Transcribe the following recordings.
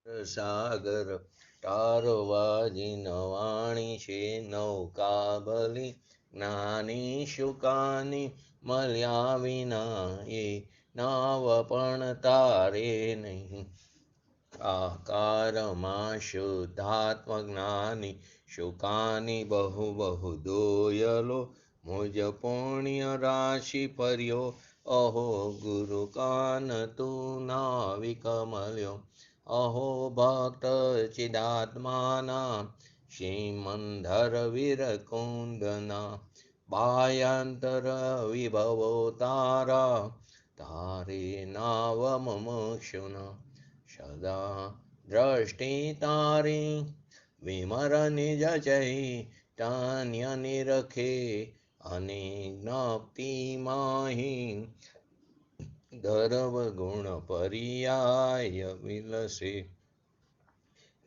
સાગર તારવાજી નવાણી છે નૌકા ભલી જ્ઞાની શુકાની મળ્યા વિના એ નાવ પણ તારે નહીં. આકારમાં શુદ્ધાત્મ જ્ઞાની શુકાની બહુ બહુ દોયલો મુજ પુણ્ય રાશિ પર્યો અહો ગુરુ કાન તું નાવિક મળ્યો. અહો ભક્ત ચિદાત્માના શ્રીમંધર વીર કુંદના બાયાંતર વિભવો તારા તારે નાવ મુમુક્ષુના સદા દ્રષ્ટિ તારી વિમર નિજ ચૈતન્ય નિરખે અને જ્ઞપ્તિ માહી ગર્વ ગુણ પર્યાય વિલસે.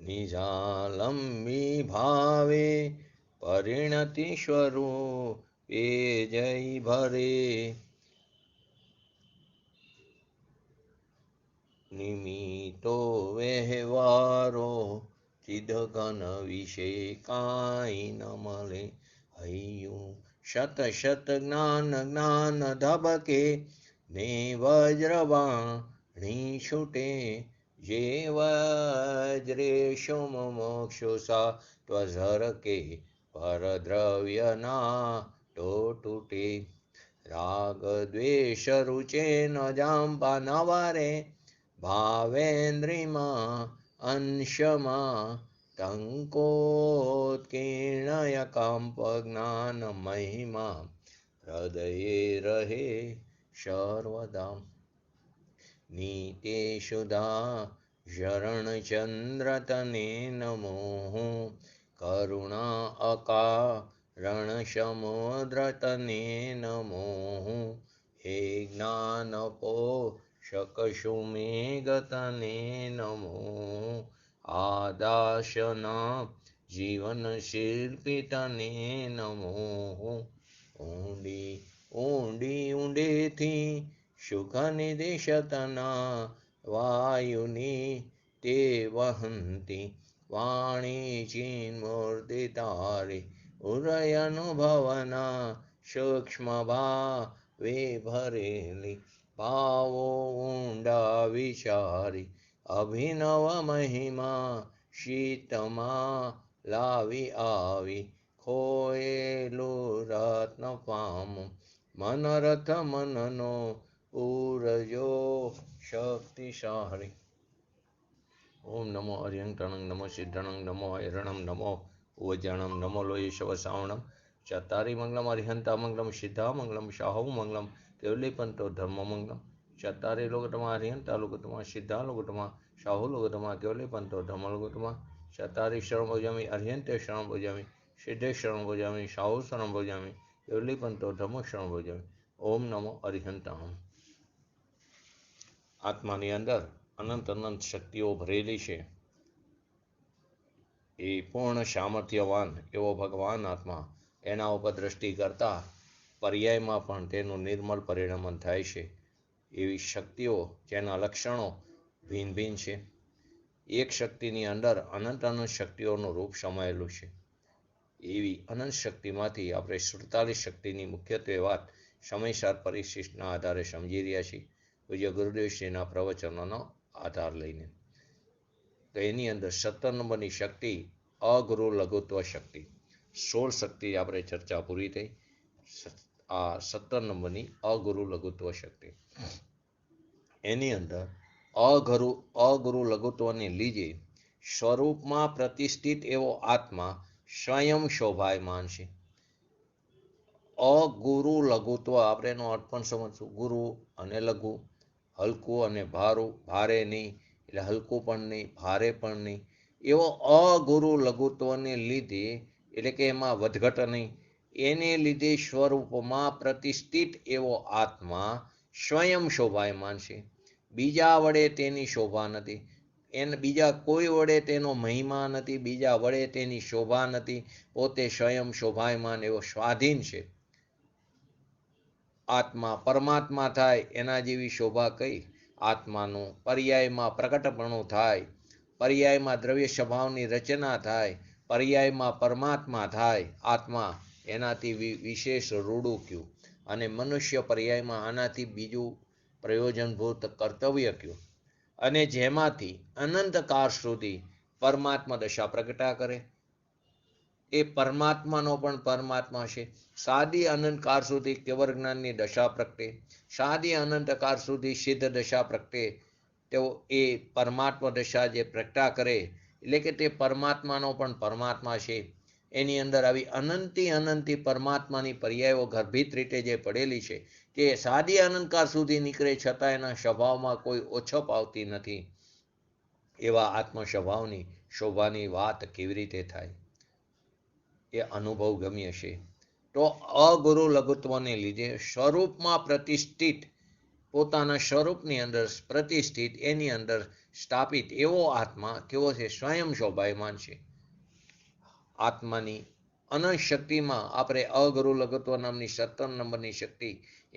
નિજાલંબી ભાવે પરિણતિ સ્વરૂપે જય ભરે નિમિતો વ્યવહારો ચિદઘન વિશે કાંઈ ન મળે. હૈયું શત શત જ્ઞાન જ્ઞાન ધબકે ને વજ્રવાણી છૂટે જે વજ્રેશો મોક્ષો સા ત્વઝરકે પરદ્રવ્યના તો તૂટે. રાગ દ્વેષ રૂચે ન જાંબા નવારે ભાવેન્દ્રિમાં અંશમાં ટંકોત્કીર્ણય કંપ જ્ઞાન મહિમા હૃદયે રહે સર્વદા. નીતે સુધા શરણચંદ્ર તને નમો કરુણા અકારણ સમુદ્ર તને નમો. હે જ્ઞાન પોષકશુમેઘ તને નમો. આદાશના જીવન શિલ્પી તને નમો. ઊંડી ઊંડી ઊંડેથી સુખ નિધિ સતના વાયુની તે વહંતી વાણી ચિન્મૂર્તિ તારી ઉદય અનુભવના સૂક્ષ્મ ભાવે ભરેલી ભાવો ઊંડા વિચારી અભિનવ મહિમા શીતમાં લાવી આવી ખોયેલું રત્ન પામું મનરથ મનનો પૂરજો શક્તિશાળી. ઓમ નમો અર્યંતણં નમો સિદ્ધણં નમો હૈરણં નમો ઉવજ્જણં નમો લોયેશવ સાવણં ચતારી મંગલમ અર્યંતા મંગલમ સિદ્ધા મંગલમ શાહુ મંગલમ કેવલીપંતો ધર્મ મંગલમ. ચતારી લોગતમાં અર્યંતા લોગતમાં સિદ્ધા લોગતમાં શાહુ લોગતમાં કેવલીપંતો ધર્મ લોગતમાં. ચતારી શરણ ભોજામી અર્યંતે શરણ ભોજામી સિદ્ધે શરણ ભોજામી શાહુ શરણ ભોજામી કેવલીપંતો ધર્મ શરણ ભોજામી. ઓમ નમો અર્યંતણં. આત્માની અંદર અનંત અનંત શક્તિઓ ભરેલી છે. એ પૂર્ણ સામર્થ્યવાન એવો ભગવાન આત્મા એના ઉપર દ્રષ્ટિ કરતા પર્યાયમાં પણ તેનું નિર્મળ પરિણમન થાય છે. એવી શક્તિઓ જેના લક્ષણો ભિન્ન ભિન્ન છે. એક શક્તિની અંદર અનંત અનંત શક્તિઓનું રૂપ સમાયેલું છે. એવી અનંત શક્તિમાંથી આપણે 47 શક્તિની મુખ્યત્વે વાત સમયસાર પરિશિષ્ટના આધારે સમજી રહ્યા છીએ પૂજ્ય ગુરુદેવશ્રીના પ્રવચનોનો આધાર લઈને. તો એની અંદર 17 નંબરની શક્તિ અગુરુ લઘુત્વ શક્તિ. 16 શક્તિ આપણે ચર્ચા પૂરી થઈ. આ 17 નંબરની અગુરુ લઘુત્વ શક્તિ. એની અંદર અગુરુ લઘુત્વને લીધે સ્વરૂપમાં પ્રતિષ્ઠિત એવો આત્મા સ્વયં શોભાયમાન છે. અગુરુ લઘુત્વ આપણે એનો અર્થ પણ સમજશું. ગુરુ અને લઘુ, હલકું અને ભારું, ભારે નહીં એટલે હલકું પણ નહીં ભારે પણ નહીં. એવો અગુરુ લઘુત્વને લીધે એટલે કે એમાં વધઘટ નહીં, એને લીધે સ્વરૂપમાં પ્રતિષ્ઠિત એવો આત્મા સ્વયં શોભાયમાન છે. બીજા વડે તેની શોભા નથી. બીજા કોઈ વડે તેનો મહિમા નથી, બીજા વડે તેની શોભા નથી. પોતે સ્વયં શોભાયમાન એવો સ્વાધીન છે. આત્મા પરમાત્મા થાય એના જેવી શોભા કઈ? આત્માનું પર્યાયમાં પ્રકટપણું થાય પર્યાયમાં દ્રવ્ય સ્વભાવની રચના થાય, પર્યાયમાં પરમાત્મા થાય આત્મા, એનાથી વિશેષ રૂડું કયું, અને મનુષ્ય પર્યાયમાં આનાથી બીજું પ્રયોજનભૂત કર્તવ્ય કયું, અને જેમાંથી અનંતકાળ સુધી પરમાત્મા દશા પ્રગટા કરે, એ પરમાત્માનો પણ પરમાત્મા છે. સાદી અનંતકાળ સુધી કેવળ જ્ઞાનની દશા પ્રગટે, સાદી અનંતકાળ સુધી સિદ્ધ દશા પ્રગટે, તેઓ એ પરમાત્મા દશા જે પ્રગટા કરે, એટલે કે તે પરમાત્માનો પણ પરમાત્મા છે. એની અંદર આવી અનંતી પરમાત્માની પર્યાયો ગર્ભિત રીતે જે પડેલી છે, કે સાદી અનંતકાળ સુધી નીકળે છતાં એના સ્વભાવમાં કોઈ ઓછપ આવતી નથી. એવા આત્મ સ્વભાવની શોભાની વાત કેવી રીતે થાય? એ અનુભવ ગમ્ય છે. તો અગુરુ લઘુત્વને લીધે સ્વરૂપમાં પ્રતિષ્ઠિત, પોતાના સ્વરૂપની અંદર પ્રતિષ્ઠિત, એની અંદર સ્થાપિત એવો આત્મા કેવો છે? સ્વયં શોભાયમાન છે. આત્માની અનંત શક્તિમાં આપણે અગુરુ લઘુત્વ નામની 17 નંબરની શક્તિ,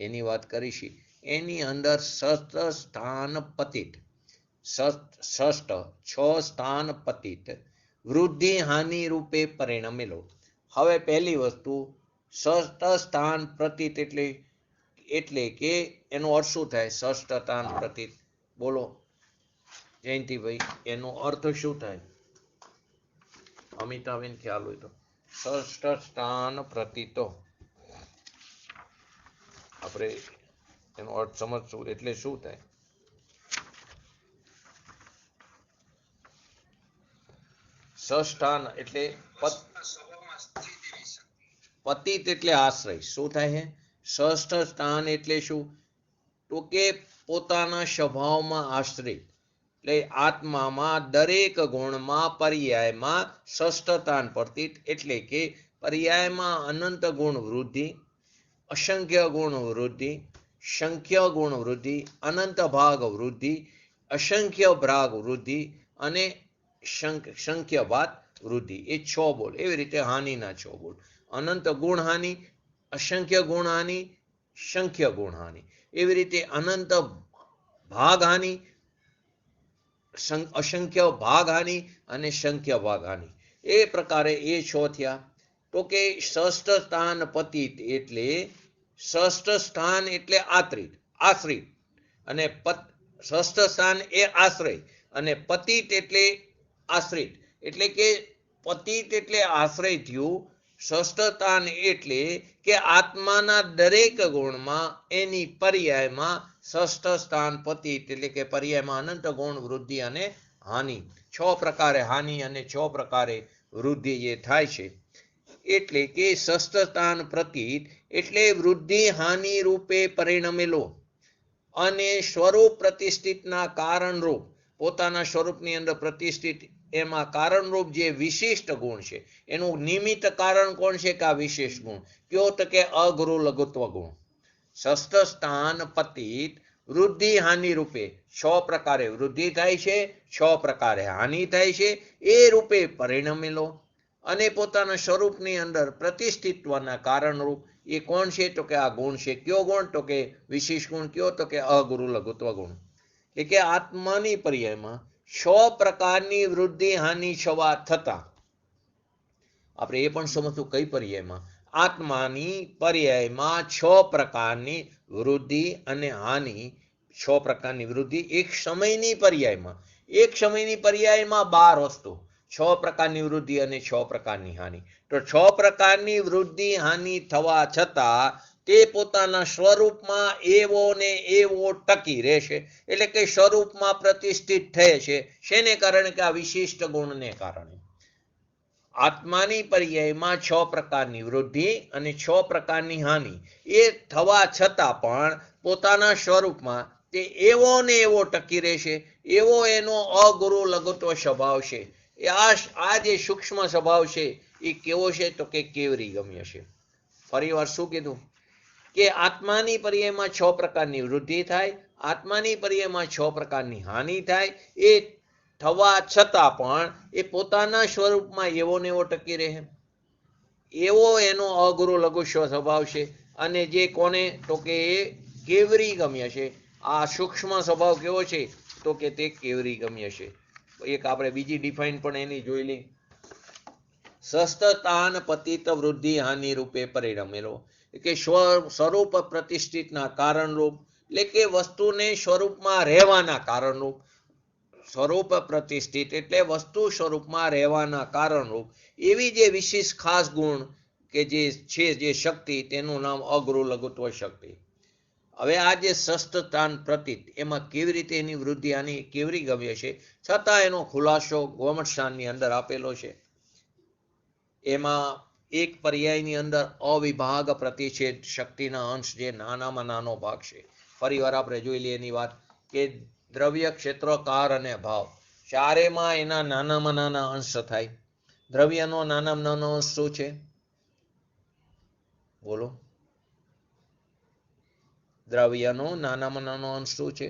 એની વાત કરીશી. એની અંદર ષષ્ઠ સ્થાન પતિત, છ સ્થાન પતિત વૃદ્ધિ હાનિ રૂપે પરિણમેલો. હવે પહેલી વસ્તુ, ષષ્ઠ સ્થાન પ્રતિત એટલે કે એનો અર્થ શું થાય? ષષ્ઠ સ્થાન પ્રતિત બોલો જયંતિભાઈ, એનો અર્થ શું થાય? અમિતાબેન ખ્યાલ હોય તો. ષષ્ઠ સ્થાન પ્રતિતો આપણે એનો અર્થ સમજશું એટલે શું થાય? સસ્થાન એટલે પતિત એટલે આશ્રય. શું થાય છે? ષષ્ઠ સ્થાન એટલે શું? તો કે પોતાના સ્વભાવમાં આશ્રિત, એટલે આત્મામાં દરેક ગુણમાં પર્યાયમાં ષષ્ઠ સ્થાન પતિત, એટલે કે પર્યાયમાં અનંત ગુણ વૃદ્ધિ, અસંખ્ય ગુણ વૃદ્ધિ, સંખ્ય ગુણ વૃદ્ધિ, અનંત ભાગ વૃદ્ધિ, અસંખ્ય ભાગ વૃદ્ધિ અને સંખ્ય ભાગ વૃદ્ધિ. એ 6 બોલ. એવી રીતે હાનિના 6 બોલ. અનંત ગુણ હાનિ, અસંખ્ય ગુણ હાનિ, સંખ્ય ગુણ હાનિ. એવી રીતે અનંત ભાગ હાનિ, અસંખ્ય ભાગ હાનિ અને સંખ્ય ભાગ હાનિ. એ પ્રકારે એ 6 થયા. તો કે ષષ્ઠ સ્થાન પતિત એટલે ષષ્ઠ સ્થાન એટલે આશ્રિત, અને ષષ્ઠ સ્થાન એ આશ્રય, અને પતિત એટલે આશ્રિત, એટલે કે પતિત એટલે આશ્રય થયું. ષષ્ઠ સ્થાન એટલે કે આત્માના દરેક ગુણમાં એની પર્યાયમાં ષષ્ઠ સ્થાન પતિત, એટલે કે પર્યાયમાં અનંત ગુણ વૃદ્ધિ અને હાનિ, 6 પ્રકારે હાનિ અને 6 પ્રકારે વૃદ્ધિ જે થાય છે. એટલે કે ષષ્ઠ સ્થાન પ્રતિત એટલે વૃદ્ધિ હાનિ રૂપે પરિણમેલો, અને સ્વરૂપ પ્રતિષ્ઠિતના કારણરૂપ, પોતાના સ્વરૂપની અંદર પ્રતિષ્ઠિત એમાં કારણરૂપ જે વિશિષ્ટ ગુણ છે, એનું નિમિત્ત કારણ કોણ છે? કે આ વિશેષ ગુણ કયો? તો કે અગુરુ લઘુત્વ ગુણ. ષષ્ઠ સ્થાન પતિત વૃદ્ધિ હાનિ રૂપે 6 પ્રકારે વૃદ્ધિ થાય છે, 6 પ્રકારે હાનિ થાય છે, એ રૂપે પરિણમેલો, અને પોતાના સ્વરૂપની અંદર પ્રતિષ્ઠિત્વના કારણરૂપ એ કોણ છે? તો કે આ ગુણ છે. કયો ગુણ? તો કે વિશેષ ગુણ. કયો? તો કે અગુરુ લઘુત્વ ગુણ. એટલે કે આત્માની પર્યાયમાં 6 પ્રકારની વૃદ્ધિ હાનિ થવા છતાં, આપણે એ પણ સમજવું કઈ પર્યાયમાં? આત્માની પર્યાયમાં 6 પ્રકારની વૃદ્ધિ અને હાનિ, 6 પ્રકારની વૃદ્ધિ એક સમયની પર્યાયમાં, એક સમયની પર્યાયમાં 12 વસ્તુ, 6 પ્રકારની વૃદ્ધિ અને 6 પ્રકારની હાનિ. તો 6 પ્રકારની વૃદ્ધિ હાનિ થવા છતાં તે પોતાના સ્વરૂપમાં એવો ને એવો ટકી રહેશે, એટલે કે સ્વરૂપમાં પ્રતિષ્ઠિત થયે છે. શેને કારણે? કે આ વિશિષ્ટ ગુણને કારણે. આત્માની પર્યાયમાં 6 પ્રકારની વૃદ્ધિ અને 6 પ્રકારની હાનિ એ થવા છતાં પણ પોતાના સ્વરૂપમાં તે એવો ને એવો ટકી રહેશે. એવો એનો અગુરુ લઘુત્વ સ્વભાવ છે. આ જે સૂક્ષ્મ સ્વભાવ છે એ કેવો છે? તો કે કેવરી ગમ્ય છે. ફરી વાર શું કીધું? કે આત્માની પર્યાયમાં 6 પ્રકારની વૃદ્ધિ થાય, આત્માની પર્યાયમાં 6 પ્રકારની હાનિ થાય, એ થવા છતાં પણ એ પોતાના સ્વરૂપમાં એવો ને એવો ટકી રહે. એવો એનો અગુરુ લઘુ સ્વભાવ છે. અને જે કોને? તો કે એ કેવરી ગમ્ય છે. આ સૂક્ષ્મ સ્વભાવ કેવો છે? તો કે તે કેવરી ગમ્ય છે. એક આપણે બીજી ડિફાઇન પણ એની જોઈ લઈ. સસ્તતાન પતિત વૃદ્ધિ હાનિ રૂપે પરિણમેલો, કે સ્વરૂપ પ્રતિષ્ઠિતના કારણરૂપ, એટલે કે વસ્તુને સ્વરૂપમાં રહેવાના કારણરૂપ. સ્વરૂપ પ્રતિષ્ઠિત એટલે વસ્તુ સ્વરૂપમાં રહેવાના કારણરૂપ એવી જે વિશેષ ખાસ ગુણ કે જે છે, જે શક્તિ, તેનું નામ અગુરુ લઘુત્વ શક્તિ. હવે આ જે સસ્તતાન પ્રતીત, એમાં કેવી રીતે એની વૃદ્ધિ આની કેવરી ગમ્ય છે, છતાં એનો ખુલાસો ગોમટશાનની અંદર આપેલો છે. એમાં એક પર્યાયની અંદર અવિભાગ પ્રતિષેધ શક્તિના અંશ, જે નાનામાં નાનો ભાગ છે. ફરી વાર આપણે જોઈ લઈએ એની વાત, કે દ્રવ્ય, ક્ષેત્ર, કાર અને ભાવ, ચારેમાં એના નાનામાં નાના અંશ થાય. દ્રવ્યનો નાનામાં નાનો અંશ શું છે? બોલો. દ્રવ્યનો નાનામાં નાનો અંશ શું છે?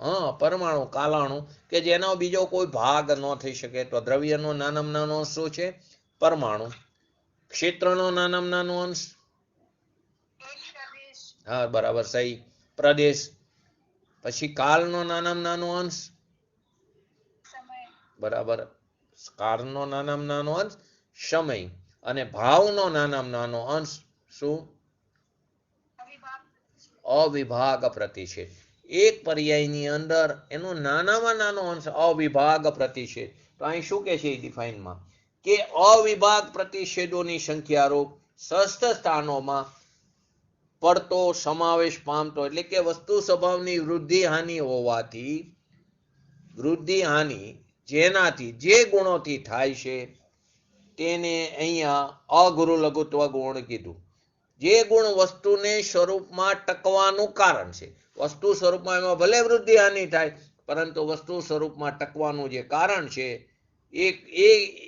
હા, પરમાણુ, કાલાણુ, કે જેનો બીજો કોઈ ભાગ ન થઈ શકે. તો દ્રવ્યનો નાનામાં નાનો અંશ શું છે? પરમાણુ. ક્ષેત્રનો નાનામાં નાનો અંશ, હા બરાબર, સહી, પ્રદેશ. પછી કાલનો નાનામાં નાનો અંશ, બરાબર, કાળનો નાનામાં નાનો અંશ સમય. અને ભાવનો નાનામાં નાનો અંશ શું? અવિભાગ પ્રતિષેધ. એક પર્યાયની અંદર એનો નાનામાં નાનો અંશ અવિભાગ પ્રતિષેધ. તો અહીં શું કે છે ડિફાઇનમાં, કે અવિભાગ પ્રતિષેધોની સંખ્યા રૂપ સસ્ત સ્થાનોમાં પડતો સમાવેશ પામતો, એટલે કે વસ્તુ સ્વભાવની વૃદ્ધિ હાનિ હોવાથી, વૃદ્ધિ હાનિ જેનાથી, જે ગુણોથી થાય છે, તેને અહીંયા અગુરુ લઘુત્વ ગુણ કીધું. જે ગુણ વસ્તુને સ્વરૂપમાં ટકવાનું કારણ છે. વસ્તુ સ્વરૂપમાં એમાં ભલે વૃદ્ધિ હાનિ થાય, પરંતુ વસ્તુ સ્વરૂપમાં ટકવાનું જે કારણ છે,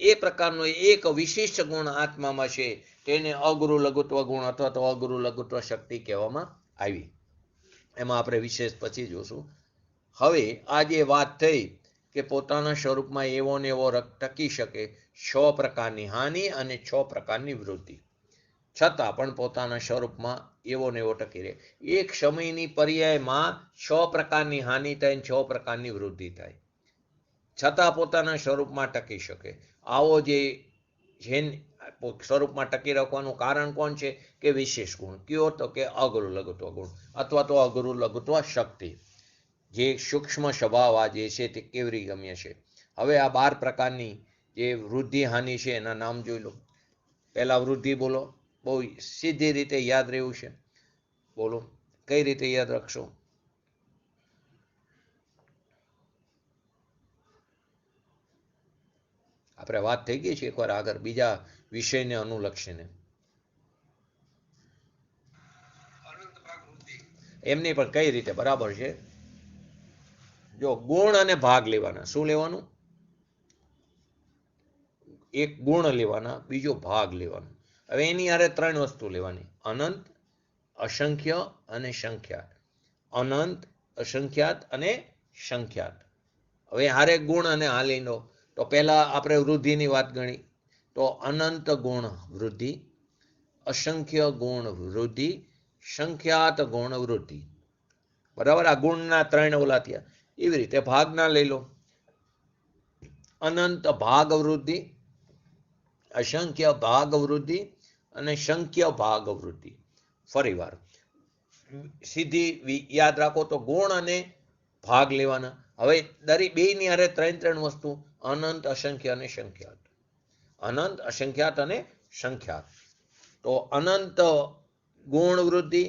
એ પ્રકારનો એક વિશિષ્ટ ગુણ આત્મામાં છે, તેને અગુરુ લઘુત્વ ગુણ અથવા તો અગુરુ લઘુત્વ શક્તિ કહેવામાં આવી. એમાં આપણે વિશેષ પછી જોશું. હવે આ જે વાત થઈ કે પોતાના સ્વરૂપમાં એવો ને એવો ટકી શકે, 6 પ્રકારની હાનિ અને 6 પ્રકારની વૃદ્ધિ, છતાં પણ પોતાના સ્વરૂપમાં એવો ને એવો ટકી રહે. એક સમયની પર્યાયમાં 6 પ્રકારની હાનિ થાય, 6 પ્રકારની વૃદ્ધિ થાય, છતાં પોતાના સ્વરૂપમાં ટકી શકે. આવો જે સ્વરૂપમાં ટકી રાખવાનું કારણ કોણ છે? કે વિશેષ ગુણ. કયો? તો કે અગુરુ લઘુત્વ ગુણ અથવા તો અગુરુ લઘુત્વ શક્તિ. જે સૂક્ષ્મ સ્વભાવ આ જે છે તે કેવરી ગમ્ય છે. હવે આ 12 પ્રકારની જે વૃદ્ધિ હાનિ છે એના નામ જોઈ લો. પહેલા વૃદ્ધિ બોલો, બહુ સીધી રીતે યાદ રહેવું છે. બોલો, કઈ રીતે યાદ રાખશો? આપણે વાત થઈ ગઈ છે એકવાર આગળ, બીજા વિષયને અનુલક્ષીને. એમની પણ કઈ રીતે? બરાબર છે. જો ગુણ અને ભાગ લેવાના. શું લેવાનું? એક ગુણ લેવાના, બીજો ભાગ લેવાનો. હવે એની હારે 3 વસ્તુ લેવાની: અનંત, અસંખ્ય અને સંખ્યાત. અનંત, અસંખ્યાત અને સંખ્યાત. હવે હારે ગુણ અને હાલી લો. તો પહેલા આપણે વૃદ્ધિની વાત ગણી, તો અનંત ગુણ વૃદ્ધિ, અસંખ્ય ગુણ વૃદ્ધિ, સંખ્યાત ગુણ વૃદ્ધિ. બરાબર, આ ગુણના 3 ઓલા થયા. એવી રીતે ભાગના લઈ લો. અનંત ભાગ વૃદ્ધિ, અસંખ્ય ભાગ વૃદ્ધિ અને સંખ્ય ભાગ વૃદ્ધિ. ફરી વાર સીધી યાદ રાખો તો ગુણ અને ભાગ લેવાના. હવે દરેક બેની હારે 3 વસ્તુ: અનંત, અસંખ્ય અને સંખ્યાત. અનંત, અસંખ્યાત અને સંખ્યાત. તો અનંત ગુણ વૃદ્ધિ,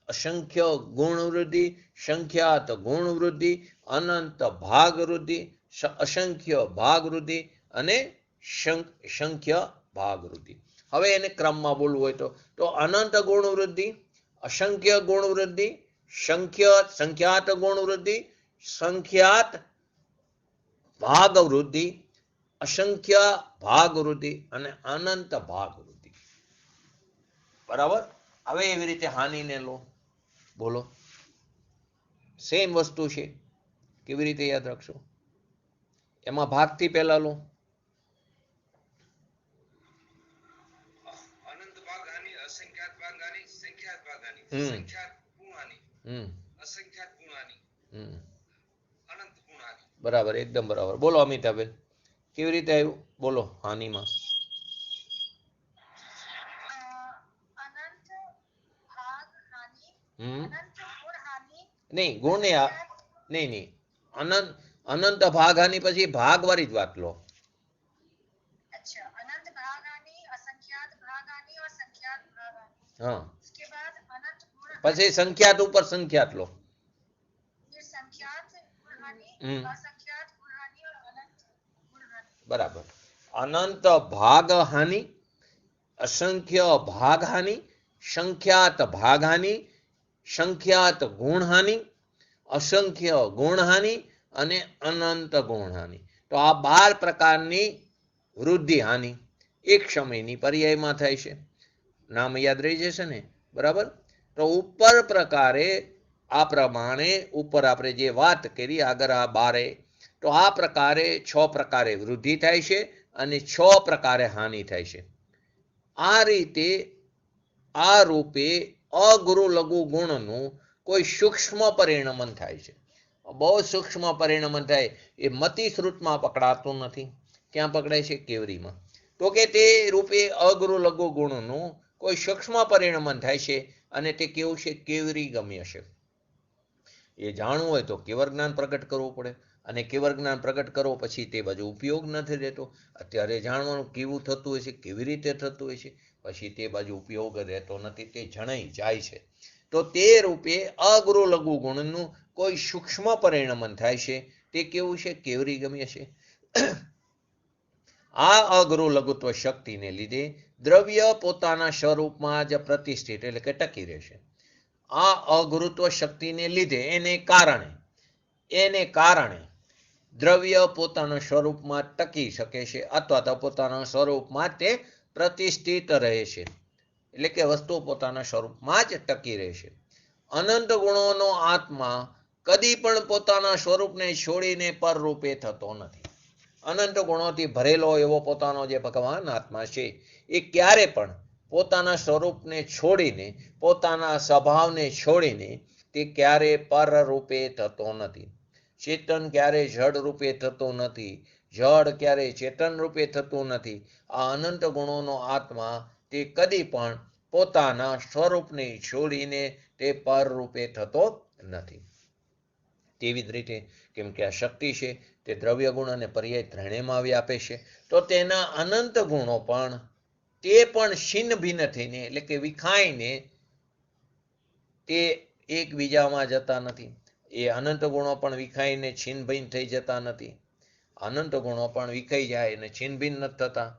અસંખ્ય ગુણ વૃદ્ધિ, સંખ્યાત ગુણ વૃદ્ધિ, અનંત ભાગ વૃદ્ધિ, અસંખ્ય ભાગ વૃદ્ધિ અને સંખ્ય ભાગ વૃદ્ધિ. હવે એને ક્રમમાં બોલવું હોય તો અનંત ગુણ વૃદ્ધિ, અસંખ્ય ગુણ વૃદ્ધિ, સંખ્યાત ગુણ વૃદ્ધિ, સંખ્યાત ભાગ વૃદ્ધિ, અસંખ્ય ભાગ વૃદ્ધિ અને અનંત ભાગ વૃદ્ધિ. બરાબર. હવે એવી રીતે હાનિને લો. બોલો, સેમ વસ્તુ છે. કેવી રીતે યાદ રાખશો? એમાં ભાગથી પહેલા લો. અનંત ભાગ હાનિ, અસંખ્યાત ભાગ હાનિ, સંખ્યાત ભાગ હાનિ, સંખ્યાત ગુણ હાનિ, અસંખ્યાત બરાબર, એકદમ બરાબર. બોલો અમિતાબેન, કેવી રીતે આવ્યું? બોલો હાનિમાં. નહીં, ગુણ નહીં. નહીં નહીં, અનંત ભાગ હાનિ પછી ભાગ વાળી જ વાત લો. हाँ, પછી સંખ્યાત ઉપર સંખ્યાત લો. બરાબર. અનંત ભાગ હાનિ, અસંખ્ય ભાગ હાનિ, સંખ્યાત ભાગ હાનિ, સંખ્યાત ગુણ હાનિ, અસંખ્ય ગુણ હાનિ અને અનંત ગુણ હાનિ. તો આ 12 પ્રકારની વૃદ્ધિ હાનિ એક સમયની પર્યાયમાં થાય છે. નામ યાદ રહી જશે ને? બરાબર. તો ઉપર પ્રકારે આ પ્રમાણે ઉપર આપણે જે વાત કરી આગળ આ 12, તો આ પ્રકારે 6 પ્રકારે વૃદ્ધિ થાય છે અને 6 પ્રકારે હાનિ થાય છે. આ રીતે આ રૂપે અગુરુ લઘુ ગુણનું કોઈ સૂક્ષ્મ પરિણમન થાય છે. બહુ સૂક્ષ્મ પરિણમન થાય. એ મતિ શ્રુતમાં પકડાતું નથી. ક્યાં પકડાય છે? કેવરીમાં. તો કે તે રૂપે અગુરુ લઘુ ગુણનું કોઈ સૂક્ષ્મ પરિણમન થાય છે અને તે કેવું છે? કેવરી ગમ્ય છે. એ જાણવું હોય તો કેવર જ્ઞાન પ્રગટ કરવું પડે અને કેવર જ્ઞાન પ્રગટ કરવો પછી તે બાજુ ઉપયોગ નથી રહેતો. અત્યારે જાણવાનું કેવું થતું હોય છે, કેવી રીતે થતું હોય છે, પછી તે બાજુ ઉપયોગ રહેતો નથી, તે જણાઈ જાય છે. તો તે રૂપે અગુરુ લઘુ ગુણનું કોઈ સૂક્ષ્મ પરિણમન થાય છે. તે કેવું છે? કેવરી ગમ્ય છે. આ અગુરુ લઘુત્વ શક્તિને લીધે દ્રવ્ય પોતાના સ્વરૂપમાં જ પ્રતિષ્ઠિત એટલે કે ટકી રહેશે. આ અગુરુત્વ શક્તિને લીધે એને કારણે દ્રવ્ય પોતાના સ્વરૂપમાં ટકી શકે છે અથવા તો પોતાના સ્વરૂપમાં તે પ્રતિષ્ઠિત રહે છે. એટલે કે વસ્તુ પોતાના સ્વરૂપમાં જ ટકી રહેશે. અનંત ગુણોનો આત્મા કદી પણ પોતાના સ્વરૂપને છોડીને પરરૂપે થતો નથી. અનંત ગુણોથી ભરેલો એવો પોતાનો જે ભગવાન આત્મા છે એ ક્યારે પણ પોતાના સ્વરૂપને છોડીને, પોતાના સ્વભાવને છોડીને તે ક્યારે પરરૂપે થતો નથી. ચેતન ક્યારે જડ રૂપે થતું નથી, જડ ક્યારે ચેતન રૂપે થતું નથી. આ અનંત ગુણોનો આત્મા તે કદી પણ પોતાના સ્વરૂપને છોડીને તે પરરૂપે થતો નથી. તેવી જ રીતે કેમ કે આ શક્તિ છે તે દ્રવ્ય ગુણ અને પર્યાય ત્રણેયમાં વ્યાપે છે, તો તેના અનંત ગુણો પણ તે પણ છિન્ન ભિન્ન થઈને એટલે કે વિખાઈને તે એકબીજામાં જતા નથી. એ અનંત ગુણો પણ વિખાઈને છિન્ન ભિન્ન થઈ જતા નથી. અનંત ગુણો પણ વિખાઈ જાય અને છિન્ન ભિન્ન નથી થતા.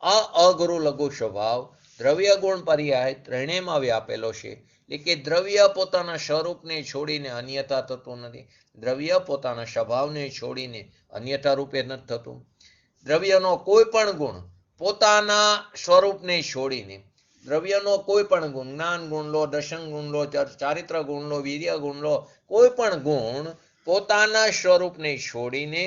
આ અગુરુ લઘુ સ્વભાવ દ્રવ્ય ગુણ પર્યાય ત્રણેયમાં વ્યાપેલો છે. એટલે કે દ્રવ્ય પોતાના સ્વરૂપને છોડીને અન્યતા થતું નથી. દ્રવ્ય પોતાના સ્વભાવને છોડીને અન્યતા રૂપે નથી થતું. દ્રવ્યનો કોઈ પણ ગુણ પોતાના સ્વરૂપને છોડીને, દ્રવ્યનો કોઈ પણ ગુણ, જ્ઞાન ગુણ લો, દર્શન ગુણ લો, ચારિત્ર ગુણ લો, વીર્ય ગુણ લો, કોઈ પણ ગુણ પોતાના સ્વરૂપને છોડીને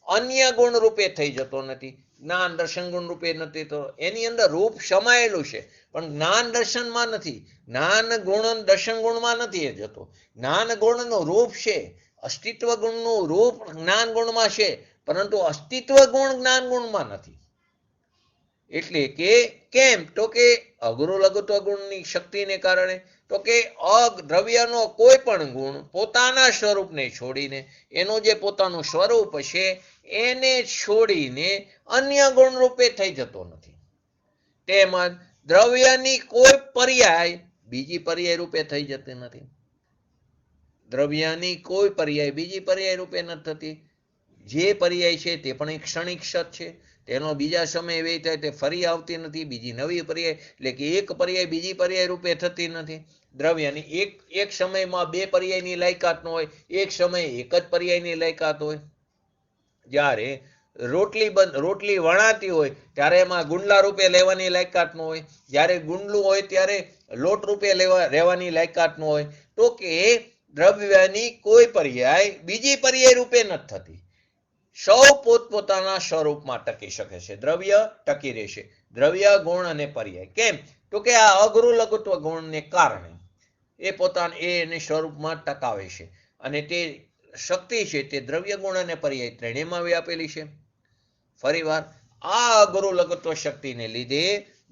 અન્ય ગુણ રૂપે થઈ જતો નથી. જ્ઞાન દર્શન ગુણ રૂપે નથી તો એની અંદર રૂપ સમાયેલું છે પણ જ્ઞાન દર્શનમાં નથી. જ્ઞાન ગુણ દર્શન ગુણમાં નથી એ જતો. જ્ઞાન ગુણનું રૂપ છે, અસ્તિત્વ ગુણનું રૂપ જ્ઞાન ગુણમાં છે, પરંતુ અસ્તિત્વ ગુણ જ્ઞાન ગુણમાં નથી. એટલે કે કેમ? તો કે અગુરુ લઘુત્વ ગુણની શક્તિને કારણે. તો કે દ્રવ્યનો કોઈ પણ ગુણ પોતાના સ્વરૂપને છોડીને, એનું જે પોતાનું સ્વરૂપ છે એને છોડીને અન્ય ગુણ રૂપે થઈ જતો નથી. તેમજ દ્રવ્યની કોઈ પર્યાય બીજી પર્યાય રૂપે થઈ જતી નથી. દ્રવ્યની કોઈ પર્યાય બીજી પર્યાય રૂપે નથી થતી. જે પર્યાય છે તે પણ એક ક્ષણિક સત છે. તેનો બીજા સમય વ્યય થાય તે ફરી આવતી નથી. બીજી નવી પર્યાય એટલે કે એક પર્યાય બીજી પર્યાય રૂપે થતી નથી. દ્રવ્યની એક સમયમાં બે પર્યાયની લાયકાત ન હોય, એક સમયે એક જ પર્યાયની લાયકાત હોય. જ્યારે રોટલી વણાતી હોય ત્યારે એમાં ગુંડલા રૂપે લેવાની લાયકાત ન હોય. જ્યારે ગુંડલું હોય ત્યારે લોટ રૂપે રહેવાની લાયકાત ન હોય. તો કે દ્રવ્યની કોઈ પર્યાય બીજી પર્યાય રૂપે નથી થતી. સૌ પોતપોતાના સ્વરૂપમાં ટકી શકે છે. દ્રવ્ય ટકી રહેશે. દ્રવ્ય, ગુણ અને પર્યાય. કેમ? તો કે આ અગુરુ લઘુત્વ ગુણને કારણે એ એને સ્વરૂપમાં ટકાવે છે. અને તે શક્તિ છે તે દ્રવ્ય ગુણ અને પર્યાય ત્રણેયમાં વ્યાપેલી છે. ફરીવાર આ ગુરુ લઘુત્વ શક્તિને લીધે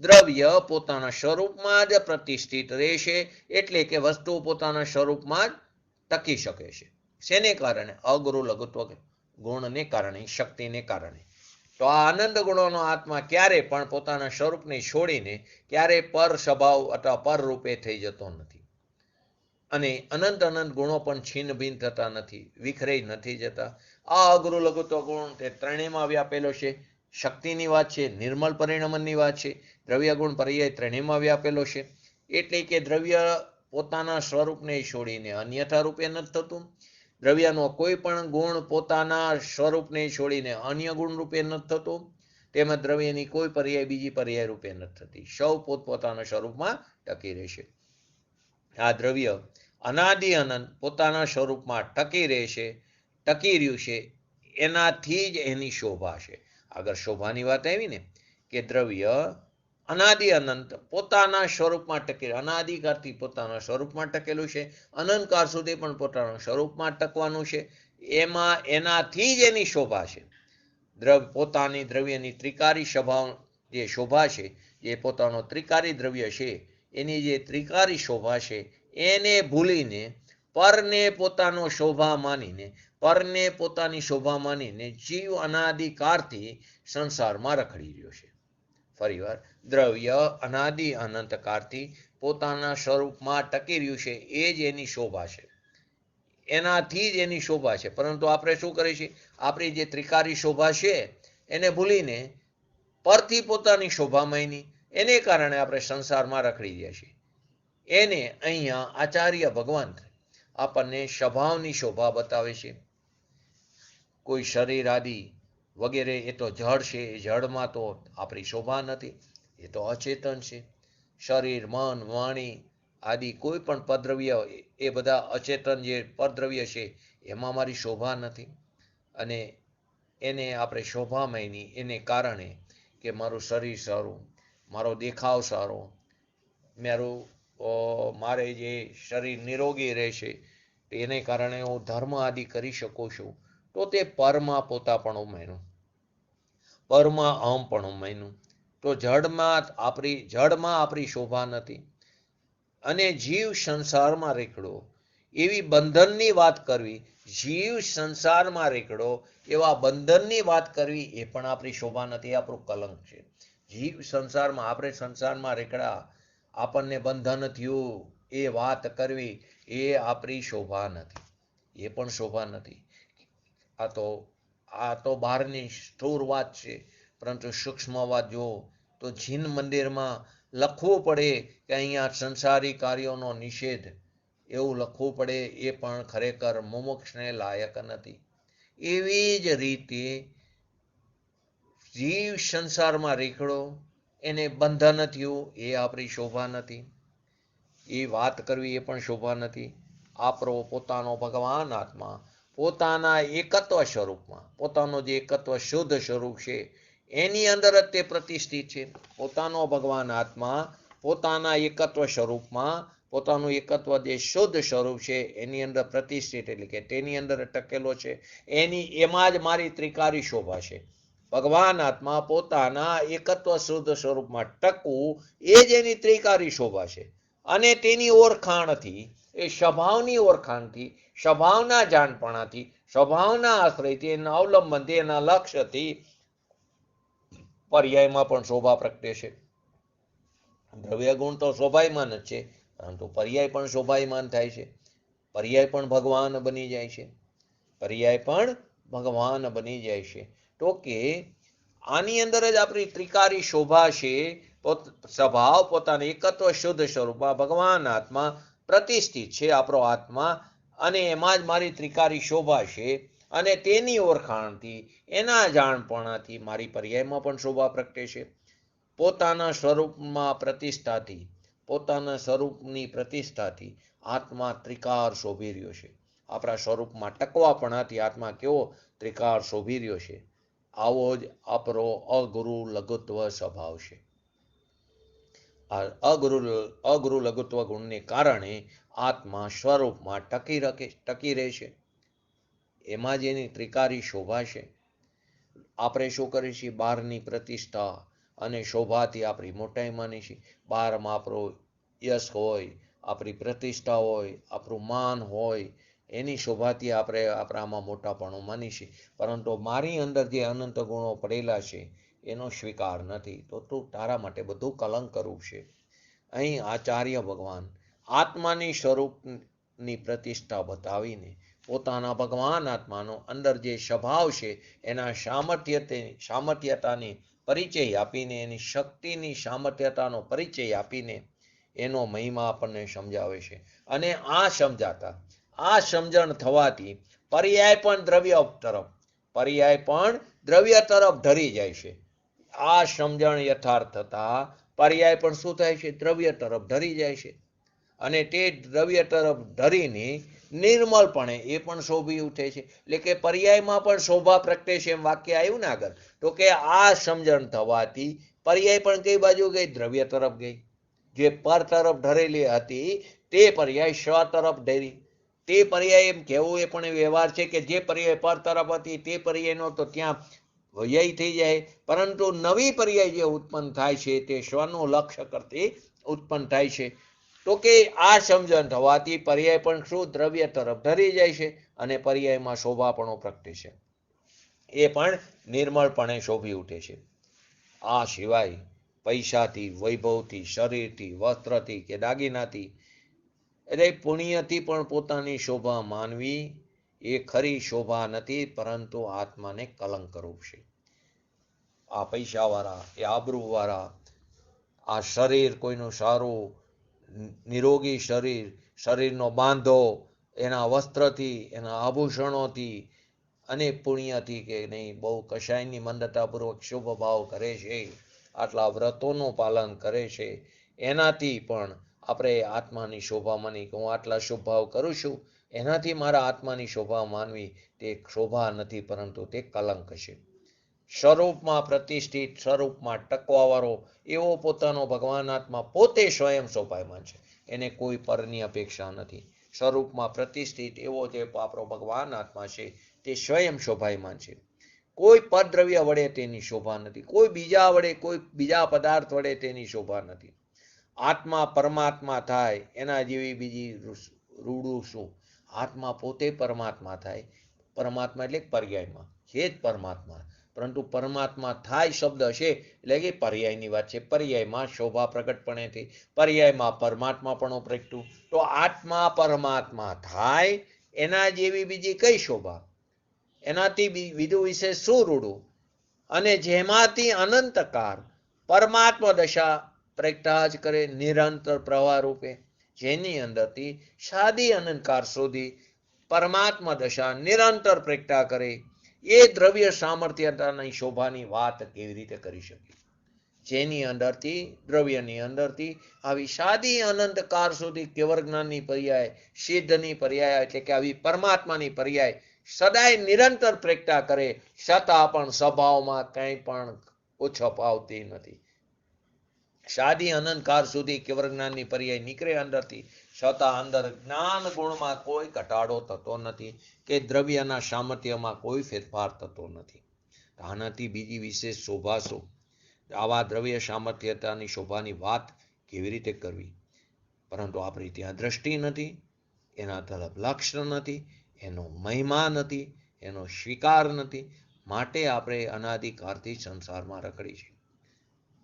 દ્રવ્ય પોતાના સ્વરૂપમાં જ પ્રતિષ્ઠિત રહેશે, એટલે કે વસ્તુ પોતાના સ્વરૂપમાં જ ટકી શકે છે. શેને કારણે? અગુરુ લઘુત્વ ગુણને કારણે, શક્તિને કારણે. તો આ આનંદ ગુણોનો આત્મા ક્યારે પણ પોતાના સ્વરૂપને છોડીને ક્યારે પર સ્વભાવ અથવા પર રૂપે થઈ જતો નથી. અને અનંત અનંત ગુણો પણ છીન ભીન થતા નથી, વિખરાઈ નથી જતા. આ અગુરુ લઘુત્વ ગુણ તે ત્રણેયમાં વ્યાપેલો છે. શક્તિની વાત છે, નિર્મલ પરિણમનની વાત છે, દ્રવ્ય ગુણ પર્યાય ત્રણેયમાં વ્યાપેલો છે. એટલે કે દ્રવ્ય પોતાના સ્વરૂપને છોડીને અન્યથા રૂપે નથી થતું. દ્રવ્યનો કોઈ પણ ગુણ પોતાના સ્વરૂપને છોડીને અન્ય ગુણ રૂપે નથી થતો. તેમજ દ્રવ્યની કોઈ પર્યાય બીજી પર્યાય રૂપે નથી થતી. સૌ પોતપોતાના સ્વરૂપમાં ટકી રહેશે. આ દ્રવ્ય અનાદિ અનંત પોતાના સ્વરૂપમાં ટકી રહેશે, ટકી રહ્યું છે. એનાથી જ એની શોભા છે. આગળ શોભાની વાત આવી ને, કે દ્રવ્ય અનાદિ અનંત પોતાના સ્વરૂપમાં ટકેલું, અનાદિકાળથી પોતાના સ્વરૂપમાં ટકેલું છે, અનંતકાળ સુધી પણ પોતાના સ્વરૂપમાં ટકવાનું છે. એમાં એનાથી જ એની શોભા છે. પોતાની દ્રવ્યની ત્રિકારી સ્વભાવ જે શોભા છે, જે પોતાનો ત્રિકારી દ્રવ્ય છે, એની જે ત્રિકારી શોભા છે, એને ભૂલીને પરને પોતાનો શોભા માનીને, પરને પોતાની શોભા માનીને જીવ અનાદિકાળથી સંસારમાં રખડી રહ્યો છે. ફરીવાર, દ્રવ્ય અનાદિ અનંત કાળથી પોતાના સ્વરૂપમાં ટકી રહ્યું છે, એ જ એની શોભા છે. એનાથી જ એની શોભા છે. પરંતુ આપણે શું કરીએ છીએ? આપણી જે ત્રિકારી શોભા છે એને ભૂલીને પરથી પોતાની શોભા માની, એને કારણે આપણે સંસારમાં રખડી ગયા છીએ. એને અહીંયા આચાર્ય ભગવાન આપણને સ્વભાવની શોભા બતાવે છે. કોઈ શરીર આદિ વગેરે એ તો જળ છે, એ જળમાં તો આપણી શોભા નથી, એ તો અચેતન છે. શરીર, મન, વાણી આદિ કોઈ પણ પદ્રવ્ય, એ બધા અચેતન જે પરદ્રવ્ય છે, એમાં મારી શોભા નથી. અને એને આપણે શોભા માની એને કારણે કે મારું શરીર સારું, મારો દેખાવ સારો, મારે જે શરીર નિરોગી રહેશે, એને કારણે હું ધર્મ આદિ કરી શકું છું. તો તે પરમાં પોતાપણું માન્યું, પરમાં અહમપણું માન્યું. તો જડમાં આપણી શોભા નથી. અને જીવ સંસારમાં રેકડો, એવી બંધનની વાત કરવી, જીવ સંસારમાં રેકડો એવા બંધનની વાત કરવી, એ પણ આપણી શોભા નથી, આપણું કલંક છે. જીવ સંસારમાં, આપણે સંસારમાં રેકડા, આપણને બંધન થયું, એ વાત કરવી, એ આપણી શોભા નથી, એ પણ શોભા નથી. આ તો બહારની સ્થૂળ વાત છે. પરંતુ સૂક્ષ્મ વાત જુઓ તો જીન મંદિરમાં લખવું પડે કે અહીંયા સંસારી કાર્યોનો નિષેધ, એવું લખવું પડે, એ પણ ખરેખર મુમુક્ષને લાયક નથી. એવી જ રીતે જીવ સંસારમાં રેખડો, એને બંધન થયું, એ આપણી શોભા નથી, એ વાત કરવી એ પણ શોભા નથી. આપણો પોતાનો ભગવાન આત્મા પોતાના એકત્વ સ્વરૂપમાં, પોતાનો જે એકત્વ શુદ્ધ સ્વરૂપ છે એની અંદર જ તે પ્રતિષ્ઠિત છે. પોતાનો ભગવાન આત્મા પોતાના એકત્વ સ્વરૂપમાં, પોતાનું એકત્વ જે શુદ્ધ સ્વરૂપ છે એની અંદર પ્રતિષ્ઠિત, એટલે કે તેની અંદર ટકેલો છે. એમાં જ મારી ત્રિકારી શોભા છે. ભગવાન આત્મા પોતાના એકત્વ શુદ્ધ સ્વરૂપમાં ટકવું, એ જ એની ત્રિકારી શોભા છે. અને તેની ઓળખાણથી, એ સ્વભાવની ઓળખાણથી, સ્વભાવના જાણપણાથી, સ્વભાવના આશ્રયથી, એના અવલંબનથી, એના લક્ષ્યથી પર્યાયમાં પણ શોભા પ્રગટે છે. દ્રવ્ય ગુણ તો શોભાયમાન જ છે, પરંતુ પર્યાય પણ શોભાયમાન થાય છે. પર્યાય પણ ભગવાન બની જાય છે. પર્યાય પણ ભગવાન બની જાય છે. તો કે આની અંદર જ આપણી ત્રિકારી શોભા છે. સ્વભાવ પોતાના એકત્વ શુદ્ધ સ્વરૂપમાં ભગવાન આત્મા પ્રતિષ્ઠિત છે, આપણો આત્મા, અને એમાં જ મારી ત્રિકારી શોભા છે. અને તેની ઓળખાણથી, એના જાણપણાથી મારી પર્યાયમાં પણ શોભા પ્રગટે છે. પોતાના સ્વરૂપમાં પ્રતિષ્ઠાથી, પોતાના સ્વરૂપની પ્રતિષ્ઠાથી આત્મા ત્રિકાર શોભી રહ્યો છે. આપણા સ્વરૂપમાં ટકવાપણાથી આત્મા કેવો ત્રિકાર શોભી રહ્યો છે. આવો જ આપણો અગુરુ લઘુત્વ સ્વભાવ છે. આ અગુરુ લઘુત્વ ગુણને કારણે આત્મા સ્વરૂપમાં ટકી રહેશે. એમાં જ એની ત્રિકારી શોભા છે. આપણે શું કરીએ છીએ? બહારની પ્રતિષ્ઠા અને શોભાથી આપણી મોટાઈ માની છીએ. બહારમાં આપણો યશ હોય, આપણી પ્રતિષ્ઠા હોય, આપણું માન હોય, એની શોભાથી આપણે આપણામાં મોટાપણું માની છીએ. પરંતુ મારી અંદર જે અનંત ગુણો પડેલા છે એનો સ્વીકાર નથી, તો તું તારા માટે બધું કલંક કરવું છે. અહીં આચાર્ય ભગવાન આત્માની સ્વરૂપની પ્રતિષ્ઠા બતાવીને પોતાના ભગવાન આત્માનો અંદર જે સ્વભાવ છે એના સામર્થ્યતાની પરિચય આપીને, એની શક્તિની સામર્થ્યતાનો પરિચય આપીને એનો મહિમા આપણને સમજાવે છે. અને આ સમજણ થવાથી પર્યાય પણ દ્રવ્ય તરફ ધરી જાય છે. આ સમજણ યથાર્થ થતા પર્યાય પણ શું થાય છે? દ્રવ્ય તરફ ધરી જાય છે. અને તે દ્રવ્ય તરફ ધરીને નિર્મળપણે એ પણ શોભી ઉઠે છે. એટલે કે પર્યાયમાં પણ શોભા પ્રગટે છે, એમ વાક્ય આવ્યું ને આગળ. તો કે આ સમજણ થવાથી પર્યાય પણ કઈ બાજુ ગઈ? દ્રવ્ય તરફ ગઈ. જે પર તરફ ધરેલી હતી તે પર્યાય સ્વ તરફ ધરી. તે પર્યાય એમ કહેવું એ પણ વ્યવહાર છે કે જે પર્યાય પર તરફ હતી તે પર્યાયનો તો ત્યાં વ્યય થઈ જાય, પરંતુ નવી પર્યાય જે ઉત્પન્ન થાય છે તે સ્વનું લક્ષ્ય કરતી ઉત્પન્ન થાય છે. તો કે આ સમજણ થવાથી પર્યાય પણ શું? દ્રવ્ય તરફ ધરી જાય છે અને પર્યાયમાં શોભાપણો પ્રગટે છે. એ પણ નિર્મળપણે શોભી ઉઠે છે. આ સિવાય પૈસાથી, વૈભવથી, શરીરથી, વસ્ત્રથી કે દાગીનાથી, એટલે પુણ્યથી પણ પોતાની શોભા માનવી એ ખરી શોભા નથી, પરંતુ આત્માને કલંક કરવું છે. આ પૈસાવાળા, એ આબરૂવાળા, આ શરીર કોઈનું સારું નિરોગી શરીરનો બાંધો, એના વસ્ત્રથી, એના આભૂષણોથી અને પુણ્યથી કે નહીં બહુ કશાયની મંદતાપૂર્વક શુભ ભાવ કરે છે, આટલા વ્રતોનું પાલન કરે છે, એનાથી પણ આપણે આત્માની શોભા માની કે હું આટલા શુભ ભાવ કરું છું, એનાથી મારા આત્માની શોભા માનવી તે શોભા નથી, પરંતુ તે કલંક છે. સ્વરૂપમાં પ્રતિષ્ઠિત, સ્વરૂપમાં ટકવાવાળો એવો પોતાનો ભગવાન આત્મા પોતે સ્વયં શોભાયમાન છે. એને કોઈ પરની અપેક્ષા નથી. સ્વરૂપમાં પ્રતિષ્ઠિત એવો જે આપણો ભગવાન આત્મા છે તે સ્વયં શોભાયમાન છે. કોઈ પરદ્રવ્ય વડે તેની શોભા નથી, કોઈ બીજા વડે, કોઈ બીજા પદાર્થ વડે તેની શોભા નથી. આત્મા પરમાત્મા થાય એના જેવી બીજી રૂડું શું? આત્મા પોતે પરમાત્મા થાય. પરમાત્મા એટલે પર્યાયમાં છે જ પરમાત્મા, પરંતુ પરમાત્મા થાય શબ્દ છે એટલે કે પર્યાયની વાત છે. પર્યાયમાં શોભા પ્રગટપણેથી પર્યાયમાં પરમાત્મા પણ પ્રગટ્યું. તો આત્મા પરમાત્મા થાય એના જેવી બીજી કઈ શોભા? એનાથી બીજું વિશે શું રૂડું? અને જેમાંથી અનંતકાર પરમાત્મા દશા પ્રગટા જ કરે નિરંતર પ્રવાહ રૂપે, જેની અંદરથી સાદી અનંતકાર સુધી પરમાત્મા દશા નિરંતર પ્રગટા કરે, એ દ્રવ્ય સામર્થ્યતાની શોભાની વાત કેવી રીતે કરી શકે? જેની અંદરથી, દ્રવ્યની અંદરથી આવી સાદી અનંતકાળ સુધી કેવળ જ્ઞાનની પર્યાય, સિદ્ધની પર્યાય, એટલે કે આવી પરમાત્માની પર્યાય સદાય નિરંતર પ્રગટા કરે, છતાં પણ સ્વભાવમાં કંઈ પણ ઉછપાવતી નથી. સાદી અનંતકાળ સુધી કેવળ જ્ઞાનની પર્યાય નીકળે અંદરથી, છતાં અંદર જ્ઞાન ગુણમાં કોઈ ઘટાડો થતો નથી કે દ્રવ્યના સામર્થ્યમાં કોઈ ફેરફાર થતો નથી. આનાથી બીજી વિશેષ શોભા શું? આવા દ્રવ્ય સામર્થ્યતાની શોભાની વાત કેવી રીતે કરવી? પરંતુ આપણી ત્યાં દ્રષ્ટિ નથી, એના તરફ લક્ષ્ય નથી, એનો મહિમા નથી, એનો સ્વીકાર નથી. માટે આપણે અનાદિકાળથી સંસારમાં રખડી છે.